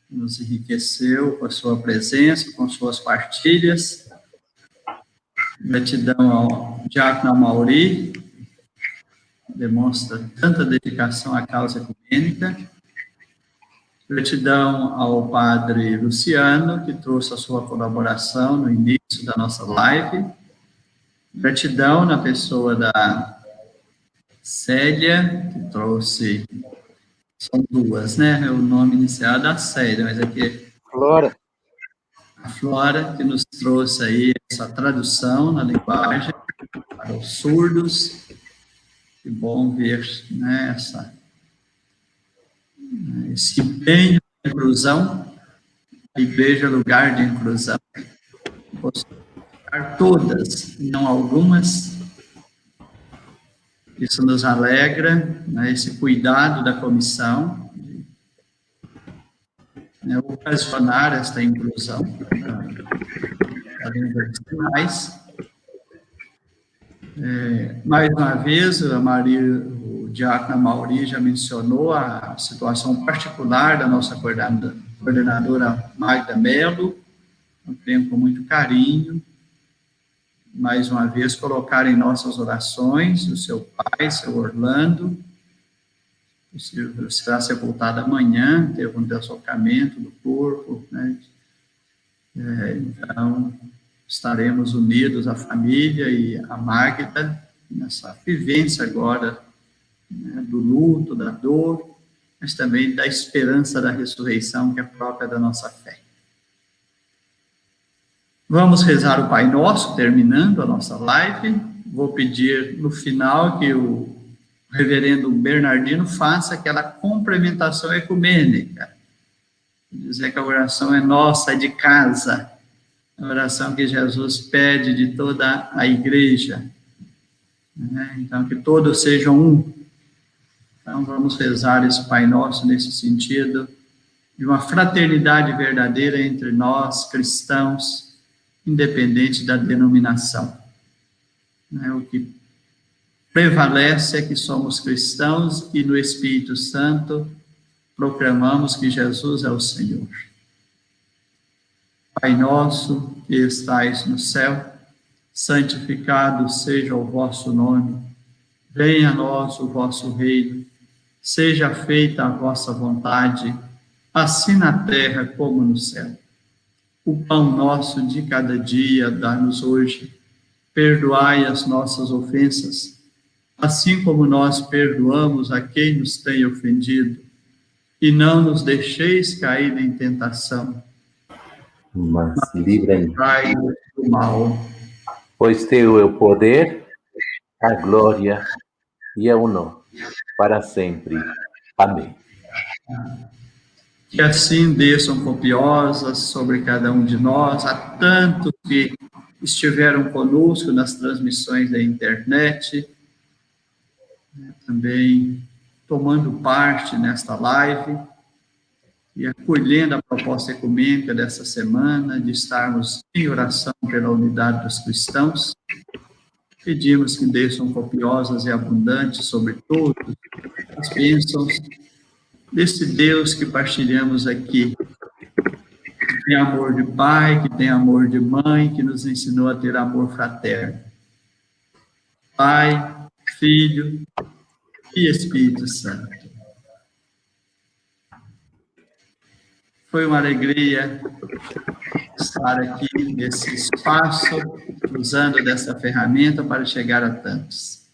Speaker 3: que nos enriqueceu com a sua presença, com suas partilhas. Gratidão ao diácono Amauri, que demonstra tanta dedicação à causa ecumênica. Gratidão ao padre Luciano, que trouxe a sua colaboração no início da nossa live. Gratidão na pessoa da Célia, que trouxe, são duas, né? O nome inicial é da Célia, mas aqui
Speaker 2: Flora.
Speaker 3: A Flora, que nos trouxe aí essa tradução na linguagem para os surdos. Que bom ver, né, esse empenho de inclusão. A igreja é lugar de inclusão. Buscar todas, não algumas. Isso nos alegra, né, esse cuidado da comissão, né, ocasionar esta inclusão da língua de sinais. Mais uma vez, o diácono Amauri já mencionou a situação particular da nossa coordenadora Magda Mello, eu tenho com muito carinho. Mais uma vez, colocar em nossas orações o seu pai, seu Orlando, que será sepultado amanhã, teve um deslocamento do corpo, né? Então, estaremos unidos, a família e a Magda, nessa vivência agora, né, do luto, da dor, mas também da esperança da ressurreição, que é própria da nossa fé. Vamos rezar o Pai Nosso, terminando a nossa live. Vou pedir no final que o reverendo Bernardino faça aquela complementação ecumênica. Dizer que a oração é nossa, é de casa. A oração que Jesus pede de toda a igreja. Então, que todos sejam um. Então, vamos rezar esse Pai Nosso nesse sentido, de uma fraternidade verdadeira entre nós, cristãos, independente da denominação. O que prevalece é que somos cristãos e no Espírito Santo proclamamos que Jesus é o Senhor. Pai nosso, que estais no céu, santificado seja o vosso nome. Venha a nós o vosso reino. Seja feita a vossa vontade, assim na terra como no céu. O pão nosso de cada dia dá-nos hoje. Perdoai as nossas ofensas, assim como nós perdoamos a quem nos tem ofendido. E não nos deixeis cair em tentação,
Speaker 4: Mas livra-nos
Speaker 3: do mal.
Speaker 4: Pois teu é o poder, a glória e a honra, para sempre. Amém.
Speaker 3: Que assim desçam copiosas sobre cada um de nós, a tantos que estiveram conosco nas transmissões da internet, também tomando parte nesta live e acolhendo a proposta ecumênica dessa semana, de estarmos em oração pela unidade dos cristãos. Pedimos que desçam copiosas e abundantes sobre todos as bênçãos desse Deus que partilhamos aqui, que tem amor de pai, que tem amor de mãe, que nos ensinou a ter amor fraterno. Pai, Filho e Espírito Santo. Foi uma alegria estar aqui nesse espaço, usando dessa ferramenta para chegar a tantos.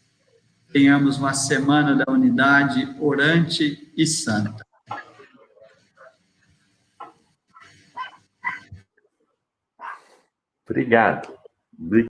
Speaker 3: Tenhamos uma semana da unidade orante e santa.
Speaker 4: Obrigado.